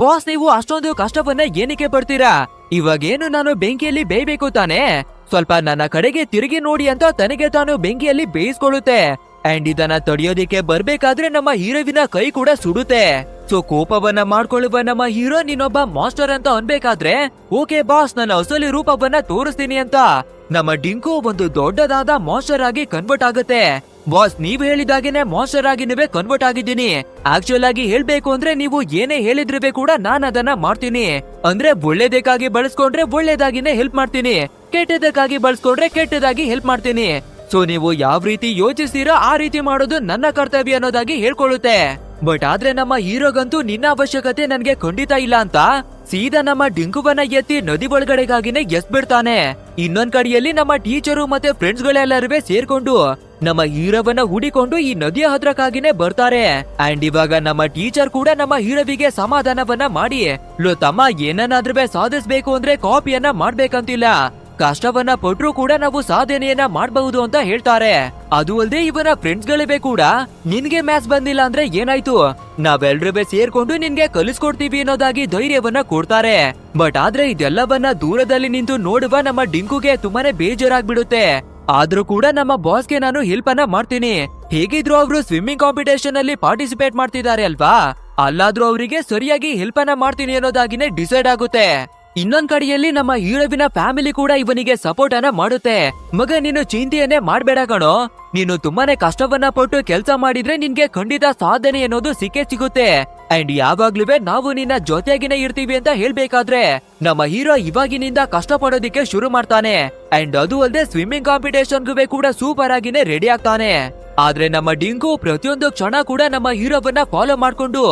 ಬಾಸ್ ನೀವು ಅಷ್ಟೊಂದು ಕಷ್ಟವನ್ನ ಏನಕ್ಕೆ ಪಡ್ತೀರಾ, ಇವಾಗೇನು ನಾನು ಬೆಂಕಿಯಲ್ಲಿ ಬೇಯ್ಬೇಕು ತಾನೆ, ಸ್ವಲ್ಪ ನನ್ನ ಕಡೆಗೆ ತಿರುಗಿ ನೋಡಿ ಅಂತ ತನಗೆ ತಾನು ಬೆಂಕಿಯಲ್ಲಿ ಬೇಯಿಸ್ಕೊಳ್ಳುತ್ತೆ. ಅಂಡ್ ಇದನ್ನ ತಡೆಯೋದಿಕ್ಕೆ ಬರ್ಬೇಕಾದ್ರೆ ನಮ್ಮ ಹೀರೋವಿನ ಕೈ ಕೂಡ ಸುಡುತ್ತೆ. ಸೊ ಕೋಪವನ್ನ ಮಾಡ್ಕೊಳ್ಳುವ ನಮ್ಮ ಹೀರೋ ನೀನೊಬ್ಬ ಮಾಸ್ಟರ್ ಅಂತ ಅನ್ಬೇಕಾದ್ರೆ ಓಕೆ ಬಾಸ್ ನನ್ನ ಅಸಲಿ ರೂಪವನ್ನ ತೋರಿಸ್ತೀನಿ ಅಂತ ನಮ್ಮ ಡಿಂಕು ಒಂದು ದೊಡ್ಡದಾದ ಮಾಸ್ಟರ್ ಆಗಿ ಕನ್ವರ್ಟ್ ಆಗುತ್ತೆ. ಬಾಸ್ ನೀವ್ ಹೇಳಿದಾಗೇನೆ ಮಾಸ್ಟರ್ ಆಗಿ ನೀವೇ ಕನ್ವರ್ಟ್ ಆಗಿದ್ದೀನಿ. ಆಕ್ಚುಲ್ ಆಗಿ ಹೇಳ್ಬೇಕು ಅಂದ್ರೆ ನೀವು ಏನೇ ಹೇಳಿದ್ರೆ ಕೂಡ ನಾನ್ ಅದನ್ನ ಮಾಡ್ತೀನಿ. ಅಂದ್ರೆ ಒಳ್ಳೇದಕ್ಕಾಗಿ ಬಳಸ್ಕೊಂಡ್ರೆ ಒಳ್ಳೇದಾಗಿನೇ ಹೆಲ್ಪ್ ಮಾಡ್ತೀನಿ, ಕೆಟ್ಟದಕ್ಕಾಗಿ ಬಳಸ್ಕೊಂಡ್ರೆ ಕೆಟ್ಟದಾಗಿ ಹೆಲ್ಪ್ ಮಾಡ್ತೀನಿ. ಸೊ ನೀವು ಯಾವ ರೀತಿ ಯೋಚಿಸ್ತೀರೋ ಆ ರೀತಿ ಮಾಡೋದು ನನ್ನ ಕರ್ತವ್ಯ ಅನ್ನೋದಾಗಿ ಹೇಳ್ಕೊಳ್ಳುತ್ತೆ. ಬಟ್ ಆದ್ರೆ ನಮ್ಮ ಹೀರೋಗಂತೂ ನಿನ್ನ ಅವಶ್ಯಕತೆ ನನ್ಗೆ ಖಂಡಿತ ಇಲ್ಲ ಅಂತ ಸೀದಾ ನಮ್ಮ ಡಿಂಕುವನ್ನ ಎತ್ತಿ ನದಿ ಒಳಗಡೆಗಾಗಿನೇ ಎಸ್ಬಿಡ್ತಾನೆ. ಇನ್ನೊಂದ್ ಕಡೆಯಲ್ಲಿ ನಮ್ಮ ಟೀಚರು ಮತ್ತೆ ಫ್ರೆಂಡ್ಸ್ ಗಳೆಲ್ಲರೂ ಸೇರ್ಕೊಂಡು ನಮ್ಮ ಹೀರೋವನ್ನ ಹುಡಿಕೊಂಡು ಈ ನದಿಯ ಹತ್ರಕ್ಕಾಗಿನೇ ಬರ್ತಾರೆ. ಅಂಡ್ ಇವಾಗ ನಮ್ಮ ಟೀಚರ್ ಕೂಡ ನಮ್ಮ ಹೀರೋವಿಗೆ ಸಮಾಧಾನವನ್ನ ಮಾಡಿ ಲೋ ತಮ್ಮ ಏನನ್ನಾದ್ರೂ ಸಾಧಿಸ್ಬೇಕು ಅಂದ್ರೆ ಕಾಪಿಯನ್ನ ಮಾಡ್ಬೇಕಂತಿಲ್ಲ, ಕಷ್ಟವನ್ನ ಪಟ್ರು ಕೂಡ ನಾವು ಸಾಧನೆಯನ್ನ ಮಾಡಬಹುದು ಅಂತ ಹೇಳ್ತಾರೆ. ಅದು ಅಲ್ಲದೆ ಇವನ ಫ್ರೆಂಡ್ಸ್ ಗಳಿವೆ ಕೂಡ ನಿನ್ಗೆ ಮ್ಯಾಥ್ಸ್ ಬಂದಿಲ್ಲ ಅಂದ್ರೆ ಏನಾಯ್ತು, ನಾವೆಲ್ರೂ ಸೇರ್ಕೊಂಡು ನಿನ್ಗೆ ಕಲಿಸ್ಕೊಡ್ತೀವಿ ಅನ್ನೋದಾಗಿ ಧೈರ್ಯವನ್ನ ಕೊಡ್ತಾರೆ. ಬಟ್ ಆದ್ರೆ ಇದೆಲ್ಲವನ್ನ ದೂರದಲ್ಲಿ ನಿಂತು ನೋಡುವ ನಮ್ಮ ಡಿಂಕುಗೆ ತುಂಬಾನೇ ಬೇಜಾರಾಗ್ಬಿಡುತ್ತೆ. ಆದ್ರೂ ಕೂಡ ನಮ್ಮ ಬಾಸ್ಗೆ ನಾನು ಹೆಲ್ಪ್ ಅನ್ನ ಮಾಡ್ತೀನಿ, ಹೇಗಿದ್ರು ಅವರು ಸ್ವಿಮ್ಮಿಂಗ್ ಕಾಂಪಿಟೇಷನ್ ಅಲ್ಲಿ ಪಾರ್ಟಿಸಿಪೇಟ್ ಮಾಡ್ತಿದ್ದಾರೆ ಅಲ್ವಾ, ಅಲ್ಲಾದ್ರೂ ಅವರಿಗೆ ಸರಿಯಾಗಿ ಹೆಲ್ಪ್ ಅನ್ನ ಮಾಡ್ತೀನಿ ಅನ್ನೋದಾಗಿನೇ ಡಿಸೈಡ್ ಆಗುತ್ತೆ. ಇನ್ನೊಂದ್ ಕಡೆಯಲ್ಲಿ ನಮ್ಮ ಹೀರೋವಿನ ಫ್ಯಾಮಿಲಿ ಕೂಡ ಇವನಿಗೆ ಸಪೋರ್ಟ್ ಅನ್ನ ಮಾಡುತ್ತೆ. ಮಗ ನೀನು ಚಿಂತೆಯನ್ನೇ ಮಾಡ್ಬೇಡ ಕಣೋ, ನೀನು ತುಂಬಾನೇ ಕಷ್ಟವನ್ನ ಪಟ್ಟು ಕೆಲಸ ಮಾಡಿದ್ರೆ ನಿನ್ಗೆ ಖಂಡಿತ ಸಾಧನೆ ಅನ್ನೋದು ಸಿಕ್ಕೇ ಸಿಗುತ್ತೆ. ಅಂಡ್ ಯಾವಾಗ್ಲೂ ನಾವು ನಿನ್ನ ಜೊತೆಗಿನೇ ಇರ್ತೀವಿ ಅಂತ ಹೇಳ್ಬೇಕಾದ್ರೆ ನಮ್ಮ ಹೀರೋ ಇವಾಗಿನಿಂದ ಕಷ್ಟ ಪಡೋದಿಕ್ಕೆ ಶುರು ಮಾಡ್ತಾನೆ. ಅಂಡ್ ಅದು ಅಲ್ಲದೆ ಸ್ವಿಮ್ಮಿಂಗ್ ಕಾಂಪಿಟೇಷನ್ಗೂ ಕೂಡ ಸೂಪರ್ ಆಗಿನೇ ರೆಡಿ ಆಗ್ತಾನೆ. ಆದ್ರೆ ನಮ್ಮ ಡಿಂಗು ಪ್ರತಿಯೊಂದು ಕ್ಷಣ ಕೂಡ ನಮ್ಮ ಹೀರೋವನ್ನ ಫಾಲೋ ಮಾಡ್ಕೊಂಡು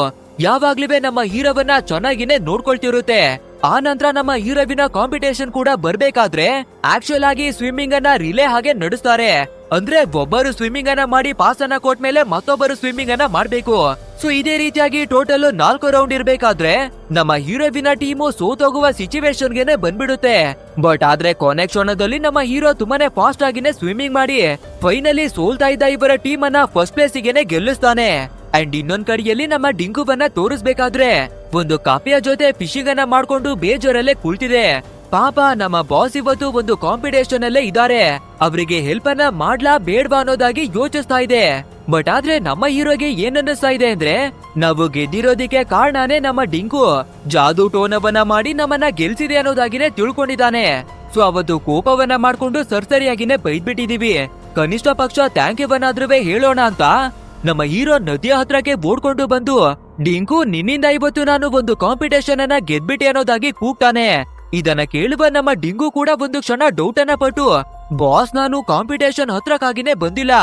ಯಾವಾಗ್ಲೂ ನಮ್ಮ ಹೀರೋವನ್ನ ಚೆನ್ನಾಗಿನೇ ನೋಡ್ಕೊಳ್ತಿರುತ್ತೆ. ಆ ನಂತರ ನಮ್ಮ ಹೀರೋವಿನ ಕಾಂಪಿಟೇಷನ್ ಕೂಡ ಬರ್ಬೇಕಾದ್ರೆ ಆಕ್ಚುಲ್ ಆಗಿ ಸ್ವಿಮ್ಮಿಂಗ್ ಅನ್ನ ರಿಲೇ ಹಾಗೆ ನಡೆಸ್ತಾರೆ. ಅಂದ್ರೆ ಒಬ್ಬರು ಸ್ವಿಮ್ಮಿಂಗ್ ಅನ್ನ ಮಾಡಿ ಪಾಸ್ ಅನ್ನ ಕೊಟ್ಮೇಲೆ ಮತ್ತೊಬ್ಬರು ಸ್ವಿಮ್ಮಿಂಗ್ ಅನ್ನ ಮಾಡ್ಬೇಕು. ಸೊ ಇದೇ ರೀತಿಯಾಗಿ ಟೋಟಲ್ 4 ರೌಂಡ್ ಇರ್ಬೇಕಾದ್ರೆ ನಮ್ಮ ಹೀರೋವಿನ ಟೀಮು ಸೋತೋಗುವ ಸಿಚುವೇಶನ್ ಗೆನೆ ಬಂದ್ಬಿಡುತ್ತೆ. ಬಟ್ ಆದ್ರೆ ಕೊನೆ ಕ್ಷಣದಲ್ಲಿ ನಮ್ಮ ಹೀರೋ ತುಂಬಾನೇ ಫಾಸ್ಟ್ ಆಗಿನೇ ಸ್ವಿಮ್ಮಿಂಗ್ ಮಾಡಿ ಫೈನಲಿ ಸೋಲ್ತಾ ಇದ್ದ ಇವರ ಟೀಮ್ ಅನ್ನ ಫಸ್ಟ್ ಪ್ಲೇಸ್ ಗೆನೆ ಗೆಲ್ಲಿಸ್ತಾನೆ. ಅಂಡ್ ಇನ್ನೊಂದ್ ಕಡೆಯಲ್ಲಿ ನಮ್ಮ ಡಿಂಗುವನ್ನ ತೋರಿಸ್ಬೇಕಾದ್ರೆ ಒಂದು ಕಾಫಿಯ ಜೊತೆ ಫಿಶಿಂಗ್ ಅನ್ನ ಮಾಡ್ಕೊಂಡು ಬೇಜಾರಲ್ಲೇ ಕುಳಿತಿದೆ. ಪಾಪ ನಮ್ಮ ಬಾಸ್ ಇವತ್ತು ಒಂದು ಕಾಂಪಿಟೇಷನ್ ಅಲ್ಲೇ ಇದ್ದಾರೆ, ಅವರಿಗೆ ಹೆಲ್ಪ್ ಅನ್ನ ಮಾಡ್ಲಾ ಬೇಡ್ವಾ ಅನ್ನೋದಾಗಿ ಯೋಚಿಸ್ತಾ ಇದೆ. ಬಟ್ ಆದ್ರೆ ನಮ್ಮ ಹೀರೋಗೆ ಏನನ್ನಿಸ್ತಾ ಇದೆ ಅಂದ್ರೆ ನಾವು ಗೆದ್ದಿರೋದಿಕ್ಕೆ ಕಾರಣನೇ ನಮ್ಮ ಡಿಂಗು ಜಾದೂ ಟೋನವನ್ನ ಮಾಡಿ ನಮ್ಮನ್ನ ಗೆಲ್ಸಿದೆ ಅನ್ನೋದಾಗಿನೇ ತಿಳ್ಕೊಂಡಿದ್ದಾನೆ. ಸೊ ಅವತ್ತು ಕೋಪವನ್ನ ಮಾಡ್ಕೊಂಡು ಸರಿಯಾಗಿನೇ ಬೈದ್ಬಿಟ್ಟಿದೀವಿ. ಕನಿಷ್ಠ ಪಕ್ಷ ಥ್ಯಾಂಕ್ ಯು ವನ್ನಾದ್ರೂ ಹೇಳೋಣ ಅಂತ ನಮ್ಮ ಹೀರೋ ನದಿಯ ಹತ್ರಕ್ಕೆ ಓಡ್ಕೊಂಡು ಬಂದು ಡಿಂಕು ನಿನ್ನಿಂದ ಇವತ್ತು ನಾನು ಒಂದು ಕಾಂಪಿಟೇಷನ್ ಅನ್ನ ಗೆದ್ಬಿಟ್ಟೆ ಅನ್ನೋದಾಗಿ ಕೂಗ್ತಾನೆ. ಇದನ್ನ ಕೇಳುವ ನಮ್ಮ ಡಿಂಗು ಕೂಡ ಒಂದು ಕ್ಷಣ ಡೌಟ್ ಅನ್ನ ಪಟ್ಟು ಬಾಸ್ ನಾನು ಕಾಂಪಿಟೇಷನ್ ಹತ್ರಕ್ಕಾಗಿನೇ ಬಂದಿಲ್ಲ,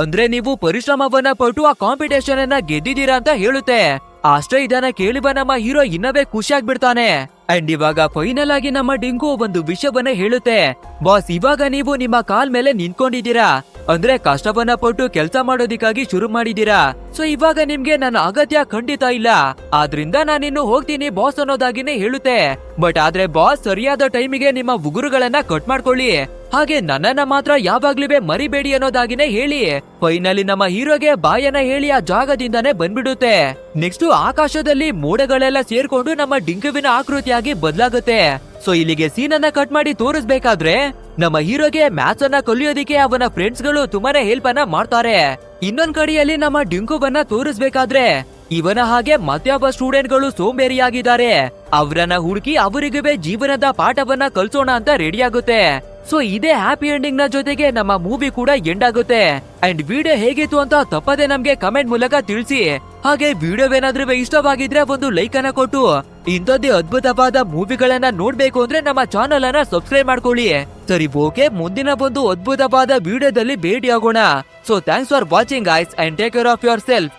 ಅಂದ್ರೆ ನೀವು ಪರಿಶ್ರಮವನ್ನ ಪಟ್ಟು ಆ ಕಾಂಪಿಟೇಷನ್ ಅನ್ನ ಗೆದ್ದಿದ್ದೀರಾ ಅಂತ ಹೇಳುತ್ತೆ. ಅಷ್ಟೇ ಇದನ್ನ ಕೇಳುವ ನಮ್ಮ ಹೀರೋ ಇನ್ನವೇ ಖುಷಿಯಾಗ್ಬಿಡ್ತಾನೆ. ಅಂಡ್ ಇವಾಗ ಫೈನಲ್ ಆಗಿ ನಮ್ಮ ಡಿಂಗು ಒಂದು ವಿಷಯವನ್ನ ಹೇಳುತ್ತೆ. ಬಾಸ್ ಇವಾಗ ನೀವು ನಿಮ್ಮ ಕಾಲ್ ಮೇಲೆ ನಿಂತ್ಕೊಂಡಿದ್ದೀರಾ, ಅಂದ್ರೆ ಕಷ್ಟವನ್ನ ಪಟ್ಟು ಕೆಲಸ ಮಾಡೋದಿಕ್ಕಾಗಿ ಶುರು ಮಾಡಿದೀರಾ. ಸೊ ಇವಾಗ ನಿಮ್ಗೆ ನನ್ನ ಅಗತ್ಯ ಖಂಡಿತ ಇಲ್ಲ, ಆದ್ರಿಂದ ನಾನಿನ್ನು ಹೋಗ್ತೀನಿ ಬಾಸ್ ಅನ್ನೋದಾಗಿನೇ ಹೇಳುತ್ತೆ. ಬಟ್ ಆದ್ರೆ ಬಾಸ್ ಸರಿಯಾದ ಟೈಮಿಗೆ ನಿಮ್ಮ ಉಗುರುಗಳನ್ನ ಕಟ್ ಮಾಡ್ಕೊಳ್ಳಿ, ಹಾಗೆ ನನ್ನನ್ನ ಮಾತ್ರ ಯಾವಾಗ್ಲೂ ಮರಿಬೇಡಿ ಅನ್ನೋದಾಗಿನೇ ಹೇಳಿ ಫೈನಲಿ ನಮ್ಮ ಹೀರೋಗೆ ಬಾಯನ್ನ ಹೇಳಿ ಆ ಜಾಗದಿಂದಾನೇ ಬಂದ್ಬಿಡುತ್ತೆ. ನೆಕ್ಸ್ಟ್ ಆಕಾಶದಲ್ಲಿ ಮೋಡಗಳೆಲ್ಲ ಸೇರ್ಕೊಂಡು ನಮ್ಮ ಡಿಂಗುವಿನ ಆಕೃತಿಯಾಗಿ ಬದಲಾಗುತ್ತೆ. ಸೊ ಇಲ್ಲಿಗೆ ಸೀನ್ ಅನ್ನ ಕಟ್ ಮಾಡಿ ತೋರಿಸ್ಬೇಕಾದ್ರೆ ನಮ್ಮ ಹೀರೋಗೆ ಮ್ಯಾಥ್ಸ್ ಅನ್ನ ಕಲಿಯೋದಿಕ್ಕೆ ಅವನ ಫ್ರೆಂಡ್ಸ್ ಗಳು ತುಂಬಾನೇ ಹೆಲ್ಪ್ ಅನ್ನ ಮಾಡ್ತಾರೆ. ಇನ್ನೊಂದ್ ಕಡೆಯಲ್ಲಿ ನಮ್ಮ ಡಿಂಗುವನ್ನ ತೋರಿಸ್ಬೇಕಾದ್ರೆ ಇವನ ಹಾಗೆ ಮತ್ಯಾವ ಸ್ಟೂಡೆಂಟ್ ಗಳು ಸೋಂಬೇರಿಯಾಗಿದ್ದಾರೆ, ಅವರನ್ನ ಹುಡುಕಿ ಅವರಿಗೂ ಜೀವನದ ಪಾಠವನ್ನ ಕಲ್ಸೋಣ ಅಂತ ರೆಡಿ ಆಗುತ್ತೆ. ಸೊ ಇದೇ ಹ್ಯಾಪಿ ಎಂಡಿಂಗ್ ನ ಜೊತೆಗೆ ನಮ್ಮ ಮೂವಿ ಕೂಡ ಎಂಡ್ ಆಗುತ್ತೆ. ಅಂಡ್ ವಿಡಿಯೋ ಹೇಗಿತ್ತು ಅಂತ ತಪ್ಪದೆ ನಮ್ಗೆ ಕಮೆಂಟ್ ಮೂಲಕ ತಿಳಿಸಿ. ಹಾಗೆ ವಿಡಿಯೋವೇನಾದ್ರೂ ಇಷ್ಟವಾಗಿದ್ರೆ ಒಂದು ಲೈಕ್ ಅನ್ನ ಕೊಟ್ಟು ಇಂಥದ್ದೇ ಅದ್ಭುತವಾದ ಮೂವಿಗಳನ್ನ ನೋಡ್ಬೇಕು ಅಂದ್ರೆ ನಮ್ಮ ಚಾನಲ್ ಅನ್ನ ಸಬ್ಸ್ಕ್ರೈಬ್ ಮಾಡ್ಕೊಳ್ಳಿ. ಸರಿ ಓಕೆ, ಮುಂದಿನ ಒಂದು ಅದ್ಭುತವಾದ ವಿಡಿಯೋದಲ್ಲಿ ಭೇಟಿ ಆಗೋಣ. So thanks for watching guys and take care of your self.